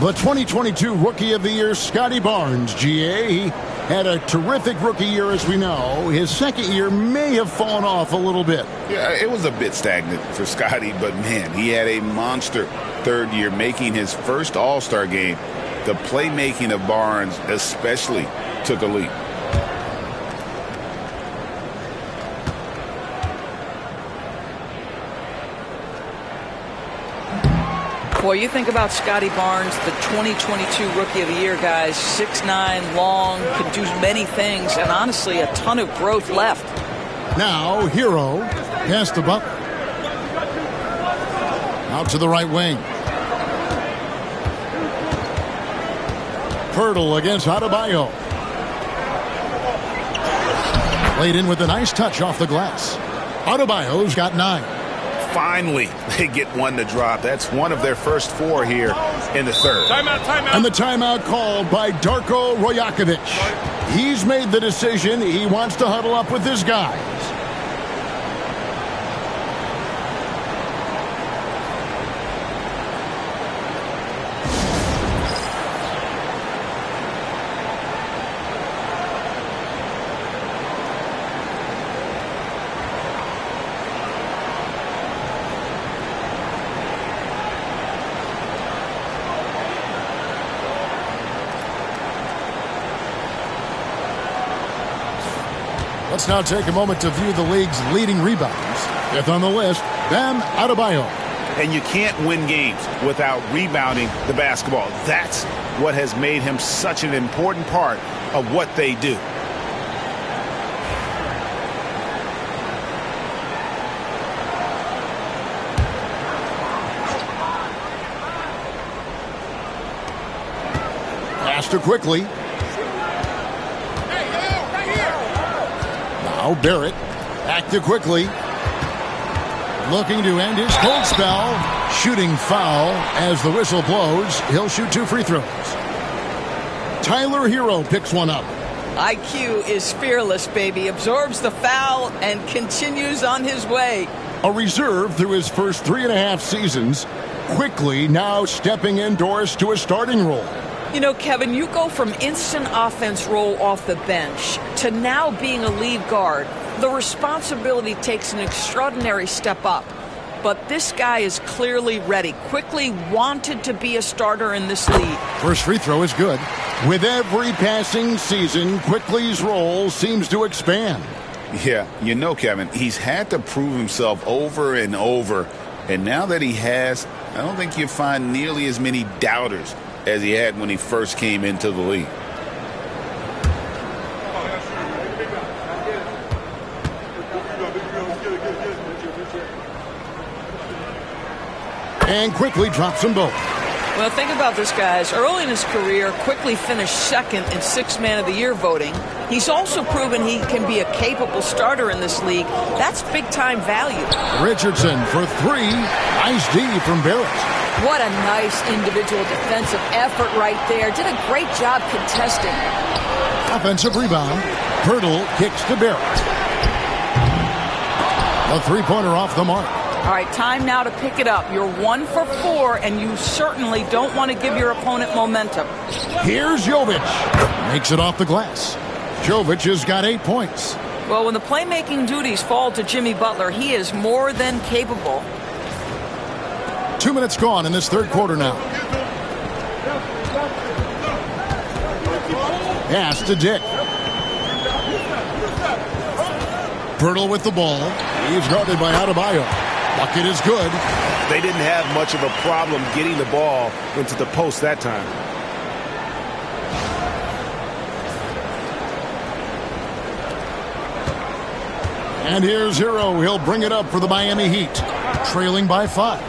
The 2022 Rookie of the Year, Scotty Barnes, GA. He had a terrific rookie year, as we know. His second year may have fallen off a little bit. Yeah, it was a bit stagnant for Scotty, but man, he had a monster third year, making his first All-Star game. The playmaking of Barnes especially took a leap. Boy, you think about Scotty Barnes, the 2022 Rookie of the Year, guys. 6'9", long, could do many things, and honestly, a ton of growth left. Now, Hero. Pass to Butler. Out to the right wing. Pirtle against Adebayo. Laid in with a nice touch off the glass. Adebayo's got 9. Finally, they get one to drop. That's one of their first 4 here in the third. Timeout. And the timeout called by Darko Rajakovic. He's made the decision. He wants to huddle up with his guys. Let's now take a moment to view the league's leading rebounders. Fifth on the list, Bam Adebayo. And you can't win games without rebounding the basketball. That's what has made him such an important part of what they do. Pass to quickly. Now Barrett, back to quickly. Looking to end his cold spell. Shooting foul as the whistle blows. He'll shoot 2 free throws. Tyler Hero picks one up. IQ is fearless, baby. Absorbs the foul and continues on his way. A reserve through his first 3.5 seasons. Quickly now stepping indoors to a starting role. You know, Kevin, you go from instant offense role off the bench to now being a lead guard. The responsibility takes an extraordinary step up. But this guy is clearly ready. Quickly wanted to be a starter in this league. First free throw is good. With every passing season, Quickly's role seems to expand. Yeah, you know, Kevin, he's had to prove himself over and over. And now that he has, I don't think you find nearly as many doubters as he had when he first came into the league. And Quickly drops them both. Well, think about this, guys. Early in his career, Quickly finished second in 6th Man of the Year voting. He's also proven he can be a capable starter in this league. That's big-time value. Richardson for 3. Nice D from Barrett. What a nice individual defensive effort right there. Did a great job contesting. Offensive rebound. Pirtle kicks to Barrett. A 3-pointer off the mark. All right, time now to pick it up. You're 1 for 4, and you certainly don't want to give your opponent momentum. Here's Jovic. Makes it off the glass. Jovic has got 8 points. Well, when the playmaking duties fall to Jimmy Butler, he is more than capable. 2 minutes gone in this third quarter now. Pass to Dick. Pirtle with the ball. He's guarded by Adebayo. Bucket is good. They didn't have much of a problem getting the ball into the post that time. And here's Hero. He'll bring it up for the Miami Heat. Trailing by 5.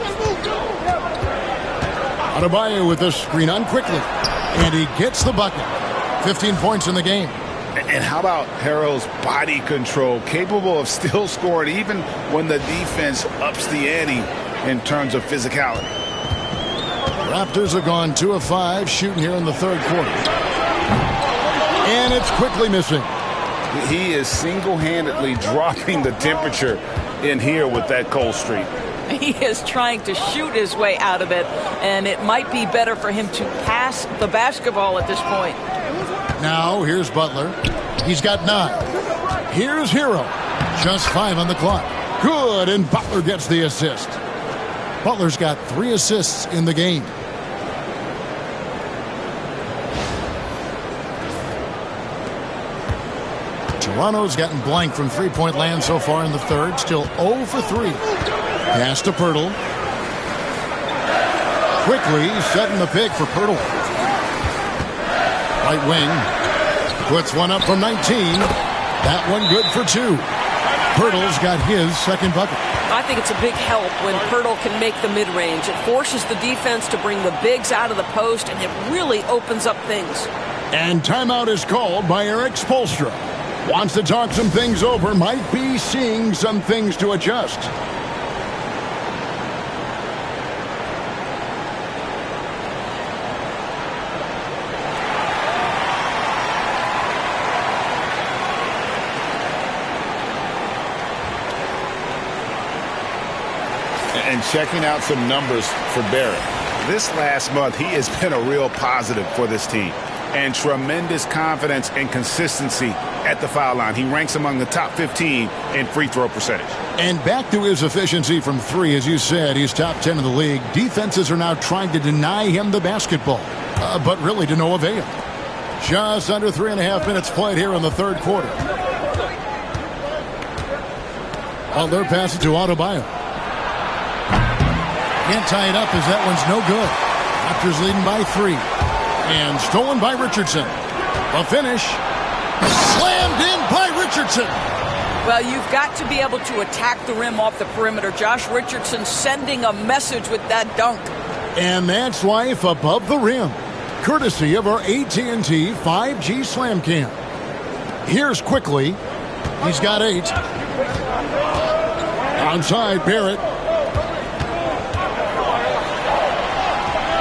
Adebayo with the screen on Quickly. And he gets the bucket. 15 points in the game. And how about Harrell's body control, capable of still scoring even when the defense ups the ante in terms of physicality. Raptors have gone 2 of 5 shooting here in the third quarter. And it's Quickly missing. He is single-handedly dropping the temperature in here with that cold streak. He is trying to shoot his way out of it, and it might be better for him to pass the basketball at this point. Now, here's Butler. He's got 9. Here's Hero. Just 5 on the clock. Good, and Butler gets the assist. Butler's got 3 assists in the game. Toronto's gotten blank from three-point land so far in the third. Still 0 for 3. Pass to Pirtle. Quickly setting the pick for Pirtle. Right wing. Puts one up from 19. That one good for 2. Pirtle's got his second bucket. I think it's a big help when Pirtle can make the mid-range. It forces the defense to bring the bigs out of the post, and it really opens up things. And timeout is called by Eric Spoelstra. Wants to talk some things over, might be seeing some things to adjust. And checking out some numbers for Barrett. This last month, he has been a real positive for this team. And tremendous confidence and consistency at the foul line. He ranks among the top 15 in free throw percentage. And back to his efficiency from three, as you said, he's top 10 in the league. Defenses are now trying to deny him the basketball, but really to no avail. Just under 3.5 minutes played here in the third quarter. Butler passes to Adebayo. Can't tie it up as that one's no good. Raptors leading by 3. And stolen by Richardson. A finish. Slammed in by Richardson. Well, you've got to be able to attack the rim off the perimeter. Josh Richardson sending a message with that dunk. And that's life above the rim. Courtesy of our AT&T 5G Slam Cam. Here's quickly. He's got 8. Onside, Barrett.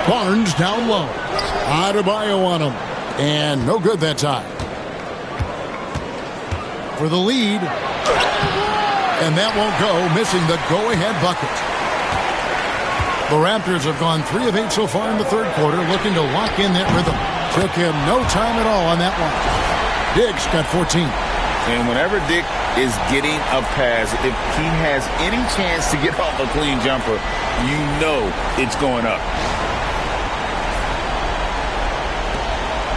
Barnes down low. Adebayo on him. And no good that time. For the lead. And that won't go, missing the go-ahead bucket. The Raptors have gone 3 of 8 so far in the third quarter, looking to lock in that rhythm. Took him no time at all on that one. Diggs got 14. And whenever Dick is getting a pass, if he has any chance to get off a clean jumper, you know it's going up.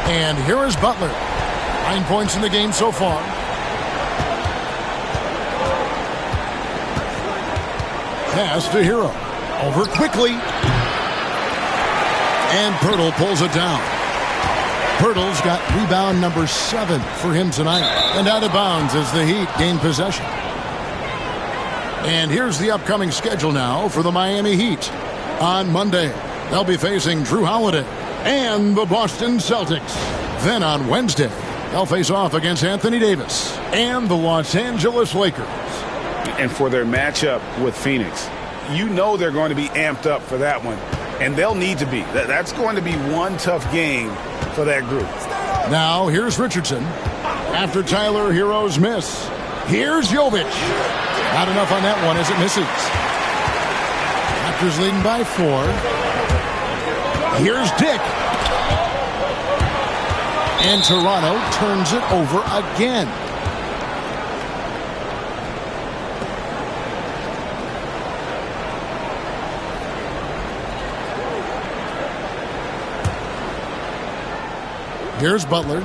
And here is Butler. 9 points in the game so far. Pass to Hero. Over quickly. And Pirtle pulls it down. Pirtle's got rebound number 7 for him tonight. And out of bounds as the Heat gain possession. And here's the upcoming schedule now for the Miami Heat. On Monday, they'll be facing Drew Holiday and the Boston Celtics. Then on Wednesday, they'll face off against Anthony Davis and the Los Angeles Lakers. And for their matchup with Phoenix, you know they're going to be amped up for that one. And they'll need to be. That's going to be one tough game for that group. Now here's Richardson. After Tyler Hero's miss, here's Jovic. Not enough on that one as it misses. Raptors leading by 4. Here's Dick. And Toronto turns it over again. Here's Butler.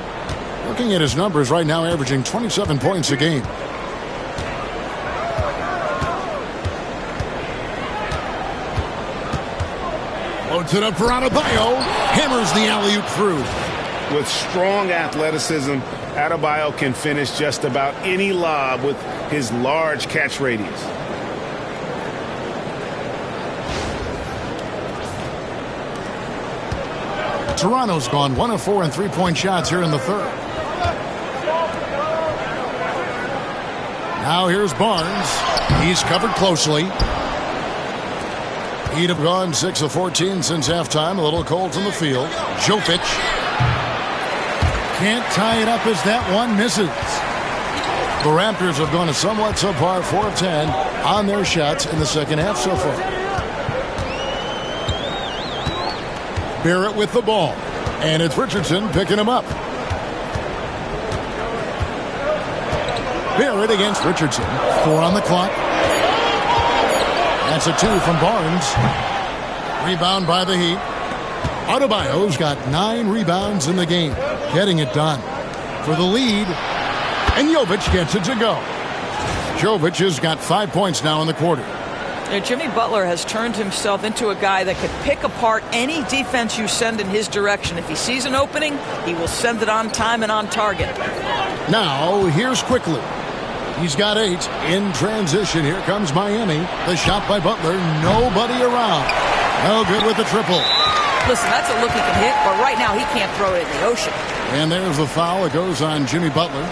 Looking at his numbers right now, averaging 27 points a game. Loads it up for Adebayo. Hammers the alley-oop through. With strong athleticism, Adebayo can finish just about any lob with his large catch radius. Toronto's gone 1 of 4 in three-point shots here in the third. Now here's Barnes. He's covered closely. He'd have gone 6 of 14 since halftime. A little cold from the field. Jovic. Can't tie it up as that one misses. The Raptors have gone a somewhat subpar 4 of 10 on their shots in the second half so far. Barrett with the ball. And it's Richardson picking him up. Barrett against Richardson. 4 on the clock. That's a 2 from Barnes. Rebound by the Heat. Adebayo's got 9 rebounds in the game. Getting it done for the lead. And Jovic gets it to go. Jovic has got 5 points now in the quarter. Jimmy Butler has turned himself into a guy that could pick apart any defense you send in his direction. If he sees an opening, he will send it on time and on target. Now, here's quickly. He's got 8. In transition, here comes Miami. The shot by Butler. Nobody around. No good with the triple. Listen, that's a look he can hit, but right now he can't throw it in the ocean. And there's the foul. It goes on Jimmy Butler.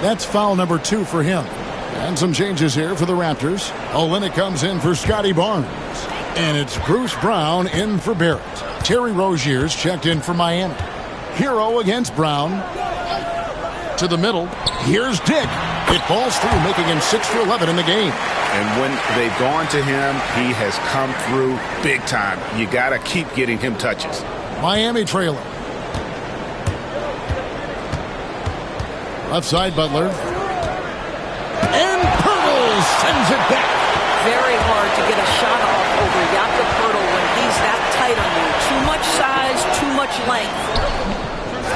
That's foul number 2 for him. And some changes here for the Raptors. Olynyk comes in for Scotty Barnes. And it's Bruce Brown in for Barrett. Terry Rozier's checked in for Miami. Hero against Brown. To the middle. Here's Dick. It falls through, making him 6 for 11 in the game. And when they've gone to him, he has come through big time. You got to keep getting him touches. Miami trailer. Left side, Butler. And Pirtle sends it back. Very hard to get a shot off over Jakob Pirtle when he's that tight on you. Too much size, too much length.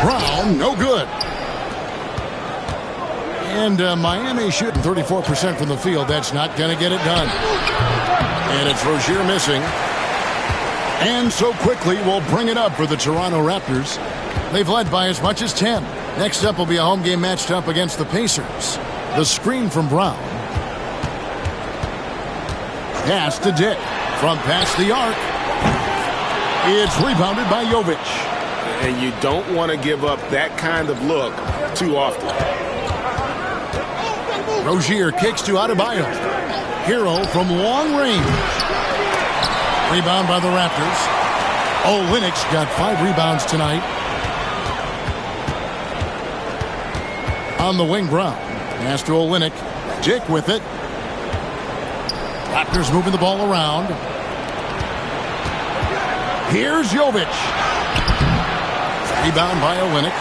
Brown, no good. And Miami shooting 34% from the field. That's not going to get it done. And it's Rozier missing. And so quickly we'll bring it up for the Toronto Raptors. They've led by as much as 10. Next up will be a home game matched up against the Pacers. The screen from Brown. Pass to Dick. From past the arc. It's rebounded by Jovic. And you don't want to give up that kind of look too often. Rozier kicks to Adebayo. Hero from long range. Rebound by the Raptors. Olynyk's got 5 rebounds tonight. On the wing, Brown. Pass to Olynyk. Dick with it. Raptors moving the ball around. Here's Jovic. Rebound by Olynyk.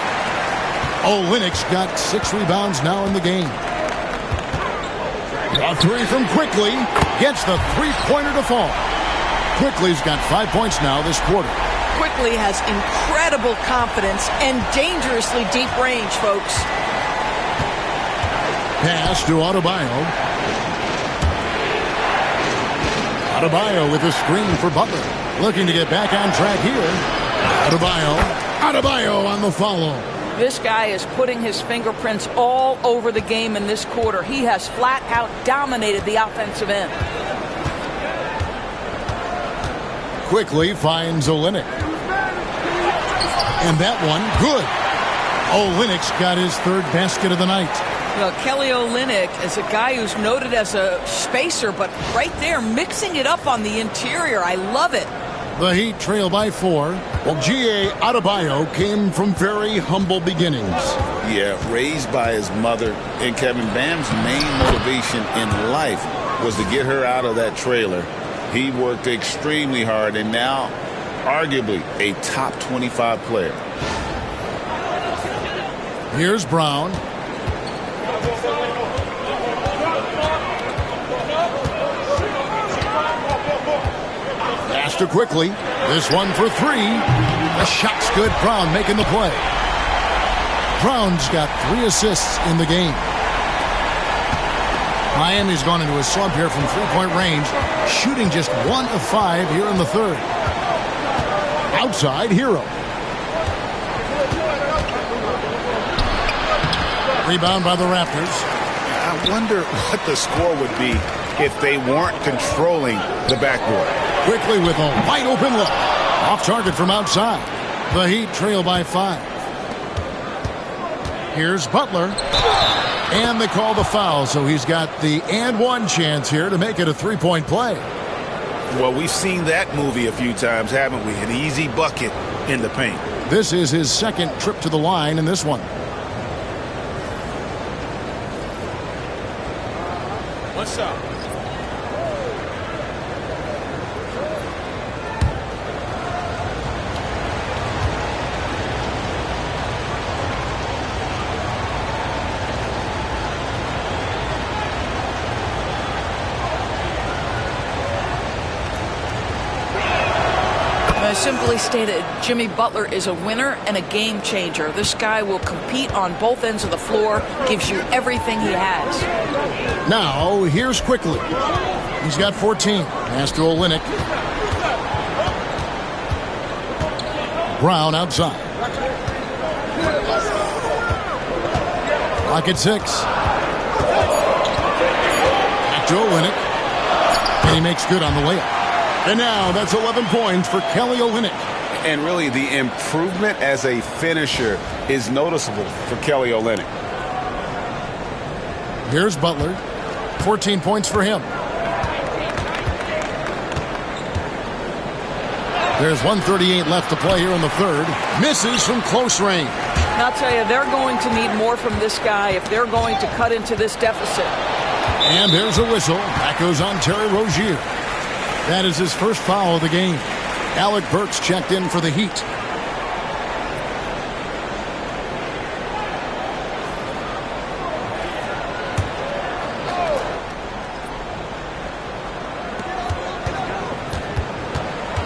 Olynyk's got 6 rebounds now in the game. A 3 from Quickly. Gets the three-pointer to fall. Quickly's got 5 points now this quarter. Quickly has incredible confidence and dangerously deep range, folks. Pass to Adebayo. Adebayo with a screen for Butler. Looking to get back on track here. Adebayo on the follow. This guy is putting his fingerprints all over the game in this quarter. He has flat out dominated the offensive end. Quickly finds Olynyk. And that one, good. Olynyk's got his 3rd basket of the night. Well, Kelly Olynyk is a guy who's noted as a spacer, but right there, mixing it up on the interior. I love it. The Heat trail by 4. Well, G.A. Adebayo came from very humble beginnings. Yeah, raised by his mother. And Kevin, Bam's main motivation in life was to get her out of that trailer. He worked extremely hard and now arguably a top 25 player. Here's Brown. Faster Quickly. This one for 3. The shot's good. Brown making the play. Brown's got 3 assists in the game. Miami's gone into a slump here from 3-point range, shooting just 1 of 5 here in the 3rd. Outside, Hero. Rebound by the Raptors. I wonder what the score would be if they weren't controlling the backboard. Quickly with a wide open look. Off target from outside. The Heat trail by 5. Here's Butler. And they call the foul, so he's got the and one chance here to make it a 3-point play. Well, we've seen that movie a few times, haven't we? An easy bucket in the paint. This is his 2nd trip to the line in this one. What's up? Simply stated, Jimmy Butler is a winner and a game changer. This guy will compete on both ends of the floor, gives you everything he has. Now, here's Quickly. He's got 14. Pass to Olynyk. Brown outside. Clock at 6. to Olynyk. And he makes good on the layup. And now that's 11 points for Kelly Olynyk. And really, the improvement as a finisher is noticeable for Kelly Olynyk. Here's Butler. 14 points for him. There's 1:38 left to play here in the third. Misses from close range. And I'll tell you, they're going to need more from this guy if they're going to cut into this deficit. And there's a whistle. That goes on Terry Rozier. That is his first foul of the game. Alec Burks checked in for the Heat.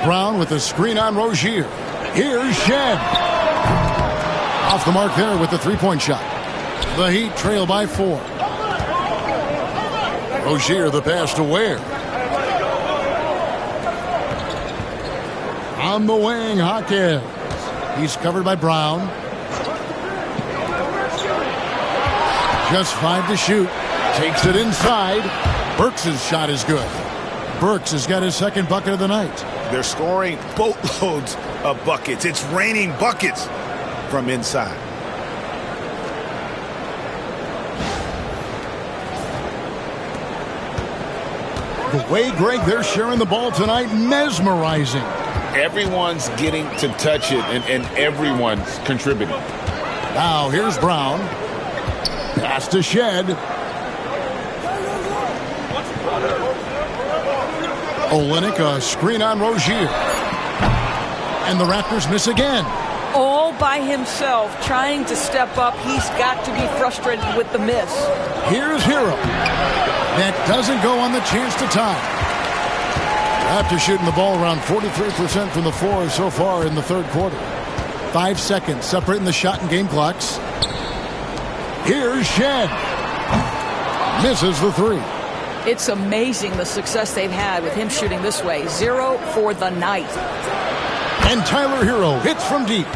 Brown with the screen on Rozier. Here's Shed. Off the mark there with the three-point shot. The Heat trail by 4. Rozier the pass to Ware. On the wing, Hawkins. He's covered by Brown. Just 5 to shoot. Takes it inside. Burks' shot is good. Burks has got his second bucket of the night. They're scoring boatloads of buckets. It's raining buckets from inside. The way, Greg, they're sharing the ball tonight, mesmerizing. Everyone's getting to touch it, and everyone's contributing. Now, here's Brown. Pass to Shed. Olynyk, a screen on Rozier. And the Raptors miss again. All by himself, trying to step up. He's got to be frustrated with the miss. Here's Hero. That doesn't go on the chance to tie. Raptors shooting the ball around 43% from the floor so far in the third quarter. 5 seconds separating the shot and game clocks. Here's Shed. Misses the 3. It's amazing the success they've had with him shooting this way. 0 for the night. And Tyler Hero hits from deep.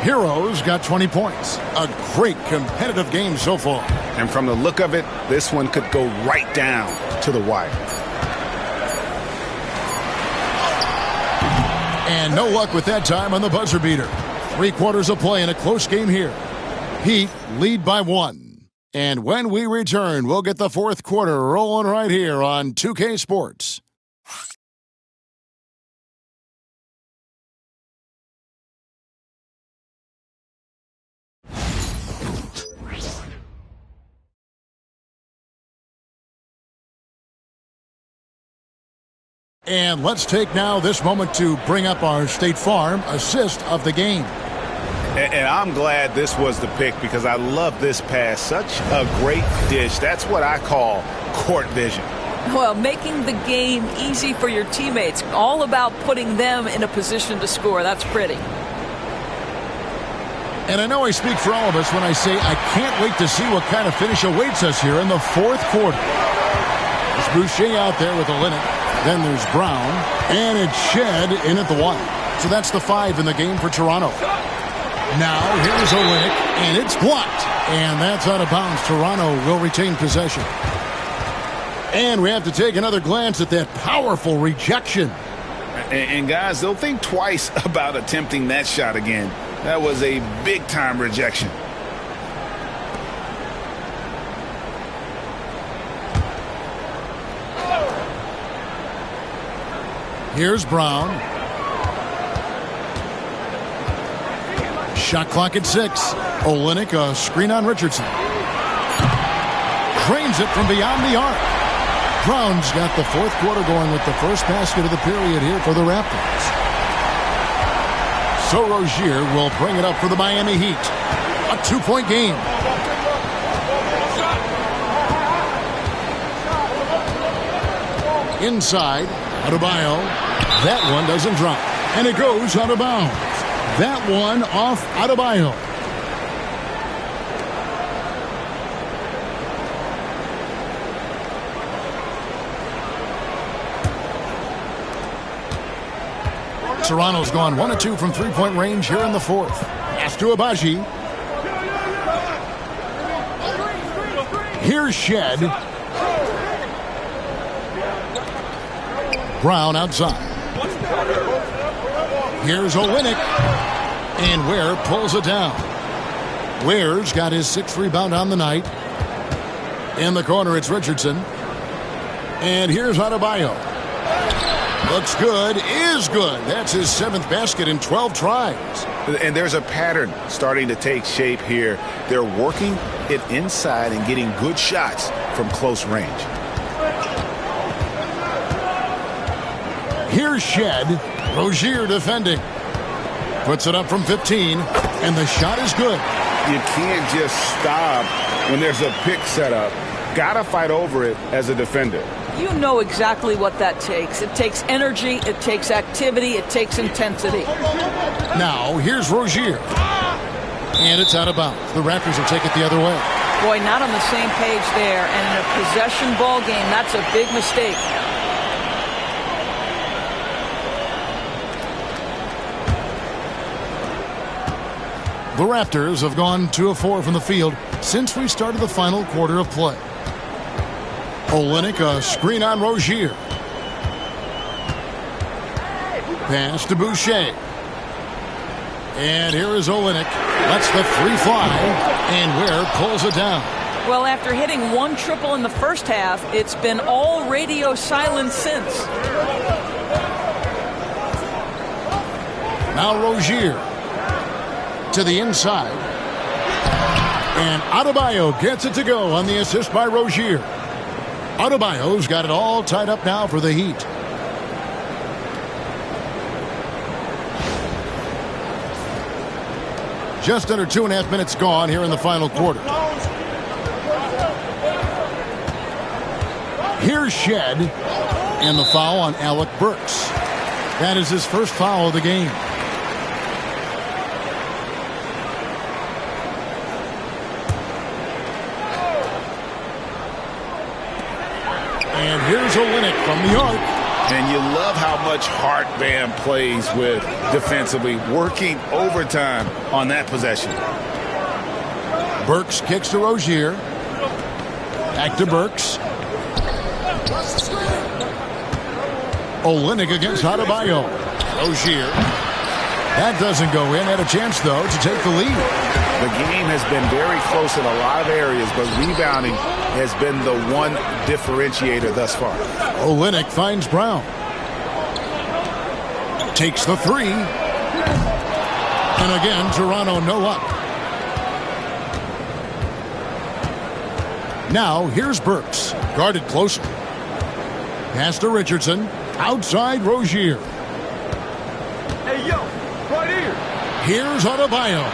Hero's got 20 points. A great competitive game so far. And from the look of it, this one could go right down to the wire. And no luck with that time on the buzzer beater. 3 quarters of play in a close game here. Heat lead by 1. And when we return, we'll get the fourth quarter rolling right here on 2K Sports. And let's take now this moment to bring up our State Farm assist of the game. And I'm glad this was the pick because I love this pass. Such a great dish. That's what I call court vision. Well, making the game easy for your teammates. All about putting them in a position to score. That's pretty. And I know I speak for all of us when I say I can't wait to see what kind of finish awaits us here in the fourth quarter. It's Boucher out there with Olynyk. Then there's Brown. And it's Shed in at the 1. So that's the 5 in the game for Toronto. Now here's Olynyk, and it's blocked. And that's out of bounds. Toronto will retain possession. And we have to take another glance at that powerful rejection. And guys, they'll think twice about attempting that shot again. That was a big-time rejection. Here's Brown. Shot clock at 6. Olynyk, a screen on Richardson. Trains it from beyond the arc. Brown's got the fourth quarter going with the first basket of the period here for the Raptors. So Rozier will bring it up for the Miami Heat. A 2-point game. Inside, Adebayo. That one doesn't drop. And it goes out of bounds. That one off Adebayo. Toronto's gone 1 of 2 from three-point range here in the fourth. Pass to Abaji. Here's Shed. Brown outside. Here's Olynyk. And Ware pulls it down. Ware's got his 6th rebound on the night. In the corner, it's Richardson. And here's Adebayo. Looks good, is good. That's his 7th basket in 12 tries. And there's a pattern starting to take shape here. They're working it inside and getting good shots from close range. Here's Shed. Rozier defending. Puts it up from 15, and the shot is good. You can't just stop when there's a pick set up. Gotta fight over it as a defender. You know exactly what that takes. It takes energy, it takes activity, it takes intensity. Now, here's Rozier. And it's out of bounds. The Raptors will take it the other way. Boy, not on the same page there. And in a possession ball game, that's a big mistake. The Raptors have gone 2 of 4 from the field since we started the final quarter of play. Olynyk, a screen on Rozier. Pass to Boucher. And here is Olynyk. Lets the 3 fly. And Ware pulls it down. Well, after hitting 1 triple in the first half, it's been all radio silence since. Now Rozier. To the inside. And Adebayo gets it to go on the assist by Rozier. Adebayo's got it all tied up now for the Heat. Just under 2.5 minutes gone here in the final quarter. Here's Shed. And the foul on Alec Burks. That is his first foul of the game. And here's Olynyk from the arc. And you love how much heart Bam plays with defensively, working overtime on that possession. Burks kicks to Rozier. Back to Burks. Olynyk against Adebayo. Rozier. That doesn't go in. Had a chance, though, to take the lead. The game has been very close in a lot of areas, but rebounding has been the one differentiator thus far. Olynyk finds Brown. Takes the 3. And again, Toronto no up. Now, here's Burks. Guarded closely. Pass to Richardson. Outside Rozier. Hey, yo, right here. Here's Adebayo.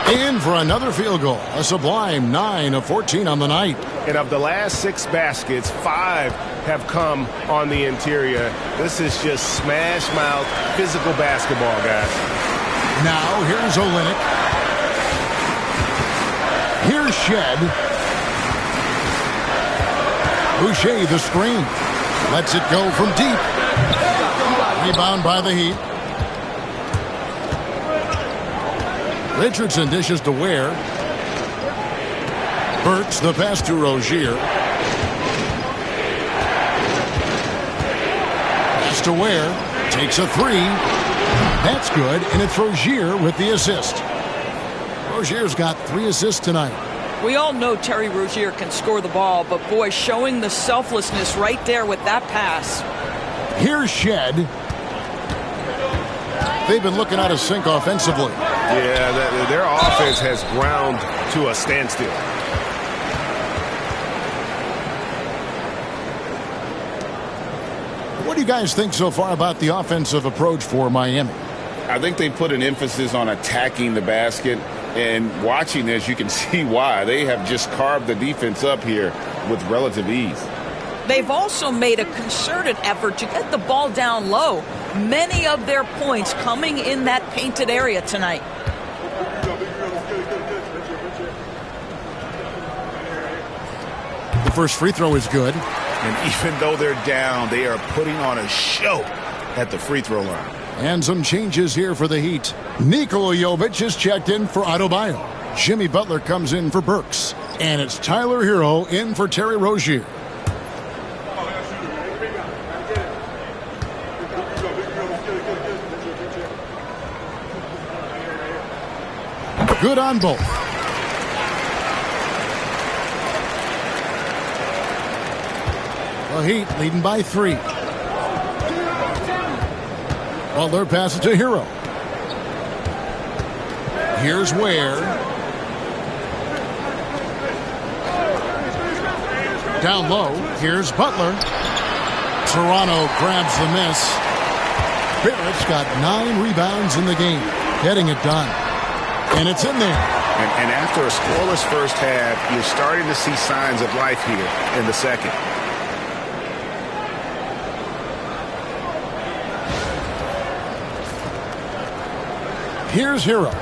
In for another field goal. A sublime 9 of 14 on the night. And of the last 6 baskets, 5 have come on the interior. This is just smash mouth physical basketball, guys. Now here's Olynyk. Here's Shed. Boucher the screen. Lets it go from deep. Rebound by the Heat. Richardson dishes to Ware. Burks the pass to Rozier. Pass to Ware. Takes a 3. That's good, and it's Rozier with the assist. Rozier's got 3 assists tonight. We all know Terry Rozier can score the ball, but boy, showing the selflessness right there with that pass. Here's Shed. They've been looking out of sync offensively. Yeah, their offense has ground to a standstill. What do you guys think so far about the offensive approach for Miami? I think they put an emphasis on attacking the basket, and watching this, you can see why. They have just carved the defense up here with relative ease. They've also made a concerted effort to get the ball down low. Many of their points coming in that painted area tonight. The first free throw is good. And even though they're down, they are putting on a show at the free throw line. And some changes here for the Heat. Nikola Jovic is checked in for Adebayo. Jimmy Butler comes in for Burks. And it's Tyler Hero in for Terry Rozier. Good on both. The Heat leading by 3. Butler passes to Hero. Here's Ware. Down low, here's Butler. Toronto grabs the miss. Barrett's got 9 rebounds in the game, getting it done. And it's in there. And after a scoreless first half, you're starting to see signs of life here in the second. Here's Hero.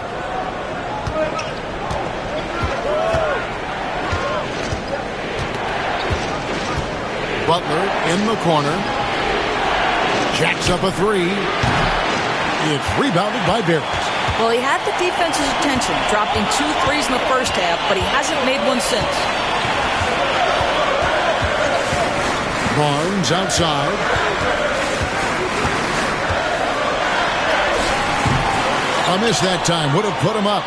Butler in the corner. Jacks up a 3. It's rebounded by Barrett. Well, he had the defense's attention, dropping 2 threes in the first half, but he hasn't made one since. Barnes outside. A miss that time would have put him up.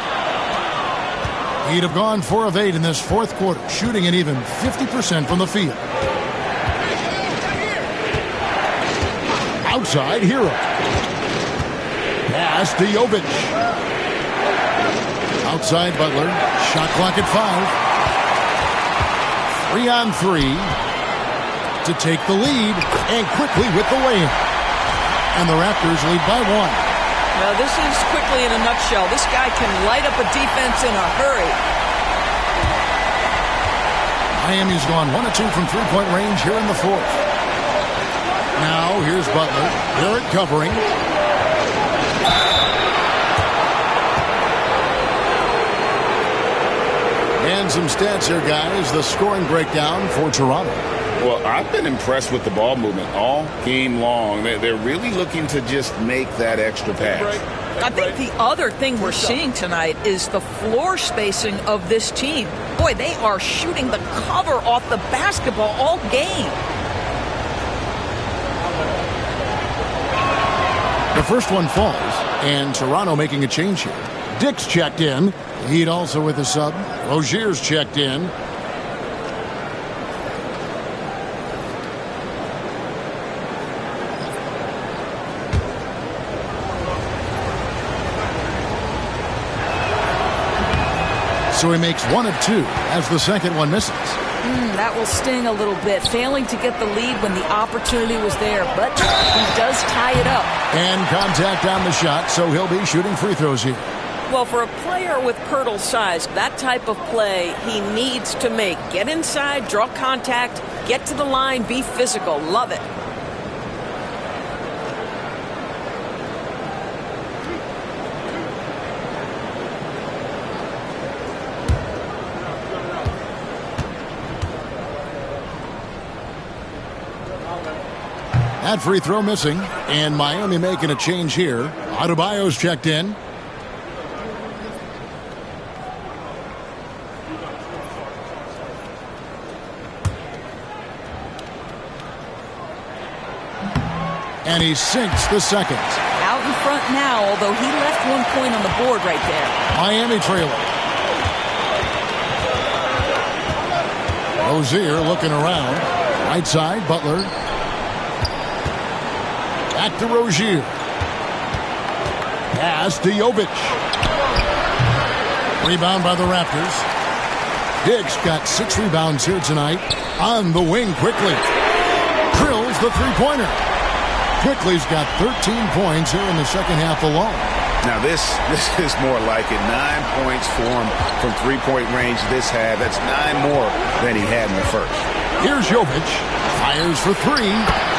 He'd have gone 4 of 8 in this fourth quarter, shooting an even 50% from the field. Outside, Hero. Pass to Jovic. Outside, Butler. Shot clock at 5. 3 on 3 to take the lead, and quickly with the layup. And the Raptors lead by 1. Well, this is quickly in a nutshell. This guy can light up a defense in a hurry. Miami's gone 1 of 2 from three-point range here in the fourth. Now, here's Butler. Barrett covering. And some stats here, guys. The scoring breakdown for Toronto. Well, I've been impressed with the ball movement all game long. They're really looking to just make that extra pass. I think the other thing we're seeing tonight is the floor spacing of this team. Boy, they are shooting the cover off the basketball all game. The first one falls, and Toronto making a change here. Dick's checked in. Heat also with a sub. Rozier's checked in. So he makes 1 of 2 as the second one misses. That will sting a little bit, failing to get the lead when the opportunity was there, but he does tie it up. And contact on the shot, so he'll be shooting free throws here. Well, for a player with Pirtle's size, that type of play he needs to make. Get inside, draw contact, get to the line, be physical. Love it. That free throw missing, and Miami making a change here. Adebayo's checked in. And he sinks the second. Out in front now, although he left 1 point on the board right there. Miami trailing. Rozier looking around. Right side, Butler. Back to Rozier. Pass to Jovic. Rebound by the Raptors. Diggs got 6 rebounds here tonight. On the wing quickly. Drills the three-pointer. Quickly's got 13 points here in the second half alone. Now this is more like it. 9 points for him from three-point range this half. That's 9 more than he had in the first. Here's Jovic. Fires for 3.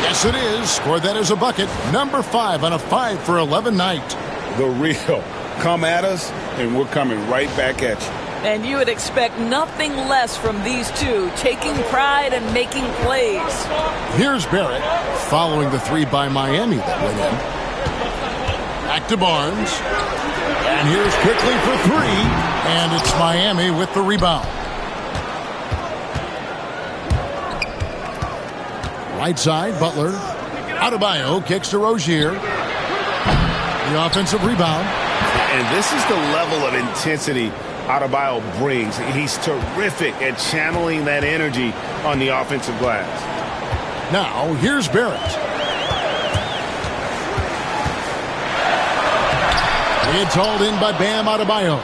Yes, it is. Scored that as a bucket. Number 5 on a 5 for 11 night. The real. Come at us, and we're coming right back at you. And you would expect nothing less from these two, taking pride and making plays. Here's Barrett following the 3 by Miami that went in. Back to Barnes. And here's quickly for 3. And it's Miami with the rebound. Right side, Butler. Adebayo kicks to Rozier. The offensive rebound. And this is the level of intensity Adebayo brings. He's terrific at channeling that energy on the offensive glass. Now, here's Barrett. It's hauled in by Bam Adebayo.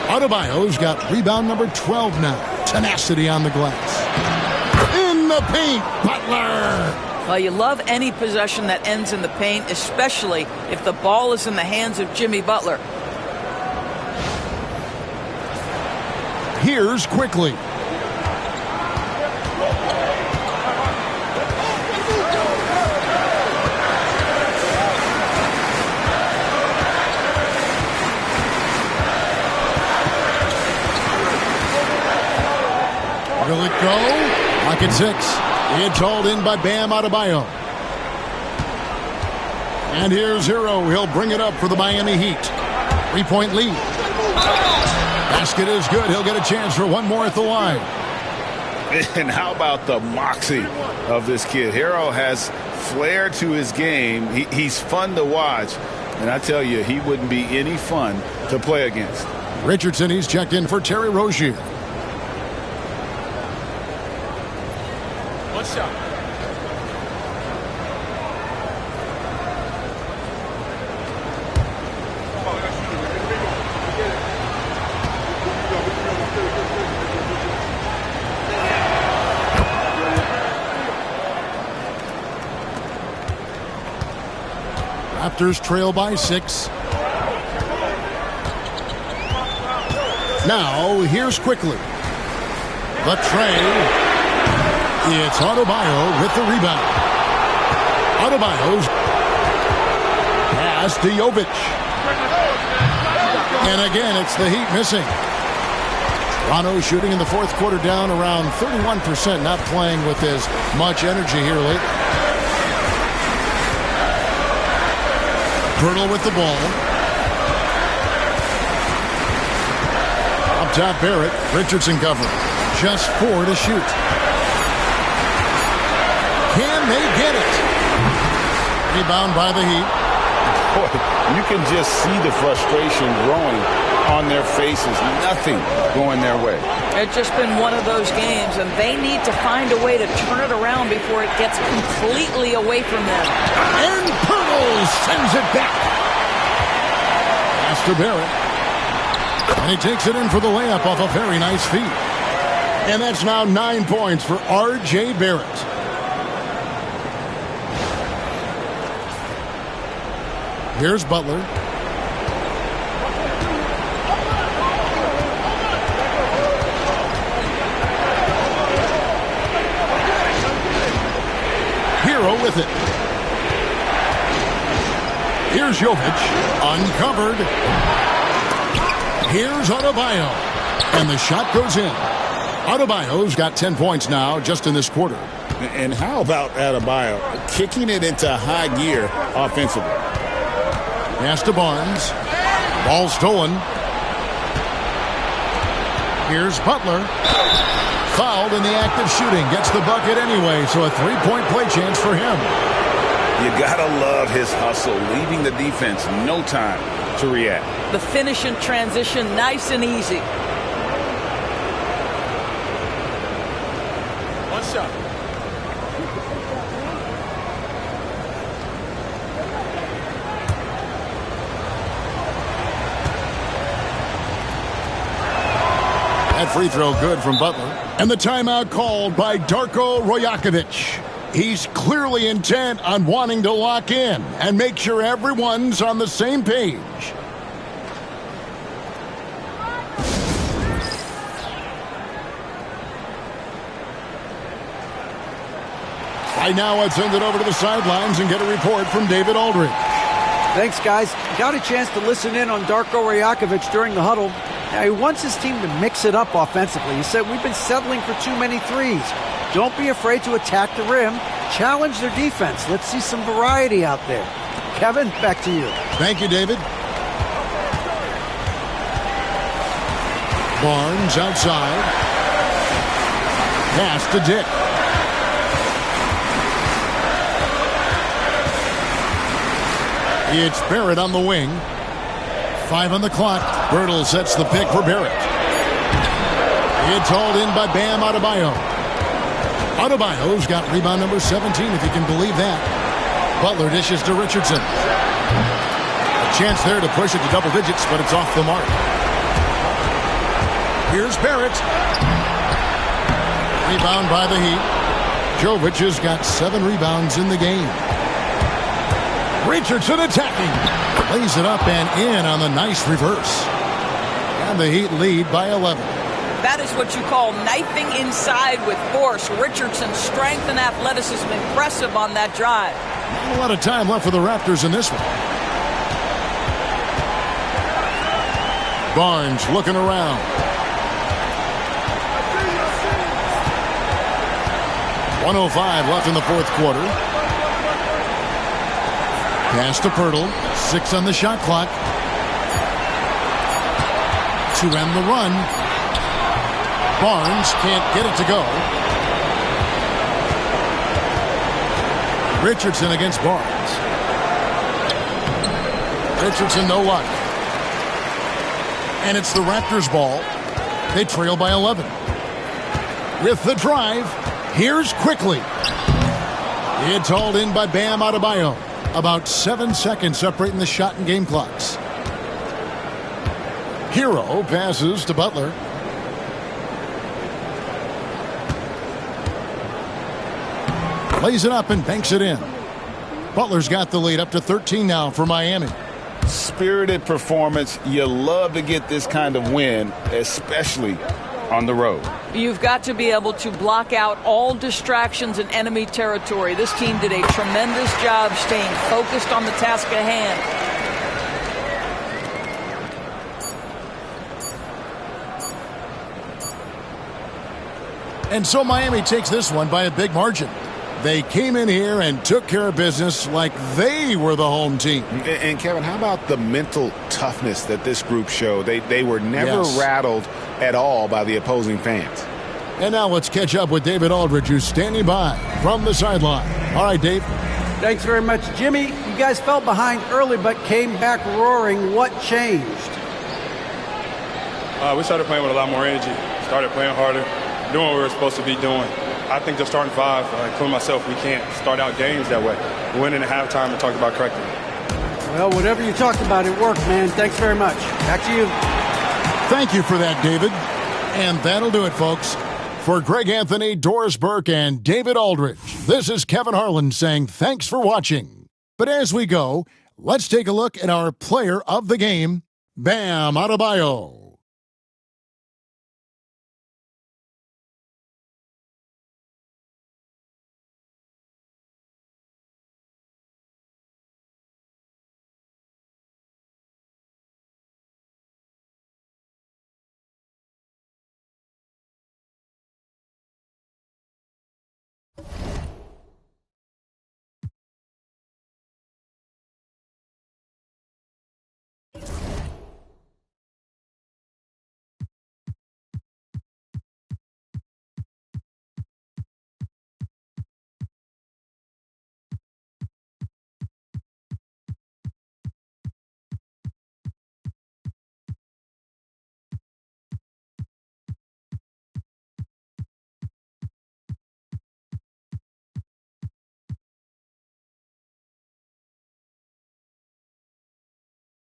Adebayo's got rebound number 12 now. Tenacity on the glass. In the paint, Butler. Well, you love any possession that ends in the paint, especially if the ball is in the hands of Jimmy Butler. Here's Quickly. Will it go? Pocket 6. It's hauled in by Bam Adebayo. And here's Hero. He'll bring it up for the Miami Heat. 3-point lead. Basket is good. He'll get a chance for one more at the line. And how about the moxie of this kid? Hero has flair to his game. He's fun to watch. And I tell you, he wouldn't be any fun to play against. Richardson, he's checked in for Terry Rozier. One shot. Raptors trail by 6. Now, here's Quickly. The tray. It's Adebayo with the rebound. Adebayo's pass to Jovic. And again, it's the Heat missing. Toronto shooting in the fourth quarter down around 31%, not playing with as much energy here lately. Pirtle with the ball. Up top, Barrett. Richardson covering. Just 4 to shoot. Can they get it? Rebound by the Heat. Boy, you can just see the frustration growing on their faces. Nothing going their way. It's just been one of those games, and they need to find a way to turn it around before it gets completely away from them. And Pirtle sends it back. Pass to Barrett. And he takes it in for the layup off a very nice feed. And that's now 9 points for R.J. Barrett. Here's Butler. Hero with it. Here's Jovic. Uncovered. Here's Adebayo. And the shot goes in. Adebayo's got 10 points now just in this quarter. And how about Adebayo kicking it into high gear offensively? Pass to Barnes. Ball stolen. Here's Butler. Fouled in the act of shooting. Gets the bucket anyway, so a 3-point play chance for him. You gotta love his hustle, leaving the defense no time to react. The finish in transition, nice and easy. One shot. That free throw good from Butler. And the timeout called by Darko Rajakovic. He's clearly intent on wanting to lock in and make sure everyone's on the same page. Right now, let's send it over to the sidelines and get a report from David Aldridge. Thanks, guys. Got a chance to listen in on Darko Rajakovic during the huddle. Now, he wants his team to mix it up offensively. He said, we've been settling for too many threes. Don't be afraid to attack the rim. Challenge their defense. Let's see some variety out there. Kevin, back to you. Thank you, David. Barnes outside. Pass to Dick. It's Barrett on the wing. 5 on the clock. Bertle sets the pick for Barrett. It's hauled in by Bam Adebayo. Adebayo's got rebound number 17, if you can believe that. Butler dishes to Richardson. A chance there to push it to double digits, but it's off the mark. Here's Barrett. Rebound by the Heat. Jovic has got 7 rebounds in the game. Richardson attacking. Lays it up and in on the nice reverse. And the Heat lead by 11. That is what you call knifing inside with force. Richardson's strength and athleticism impressive on that drive. Not a lot of time left for the Raptors in this one. Barnes looking around. .105 left in the fourth quarter. Pass to Bertle. 6 on the shot clock. To end the run. Barnes can't get it to go. Richardson against Barnes. Richardson, no luck. And it's the Raptors' ball. They trail by 11. With the drive, here's Quickly. It's hauled in by Bam Adebayo. About 7 seconds separating the shot and game clocks. Hero passes to Butler. Lays it up and banks it in. Butler's got the lead up to 13 now for Miami. Spirited performance. You love to get this kind of win, especially on the road. You've got to be able to block out all distractions in enemy territory. This team did a tremendous job staying focused on the task at hand. And so Miami takes this one by a big margin. They came in here and took care of business like they were the home team. And Kevin, how about the mental toughness that this group showed? They were never rattled at all by the opposing fans. And now let's catch up with David Aldridge, who's standing by from the sideline. All right, Dave. Thanks very much, Jimmy. You guys fell behind early but came back roaring. What changed? We started playing with a lot more energy, started playing harder, doing what we were supposed to be doing. I think the starting five, including myself, we can't start out games that way. We went in at halftime and talked about correcting it. Well, whatever you talked about, it worked, man. Thanks very much. Back to you. Thank you for that, David. And that'll do it, folks. For Greg Anthony, Doris Burke, and David Aldridge, this is Kevin Harlan saying thanks for watching. But as we go, let's take a look at our player of the game, Bam Adebayo.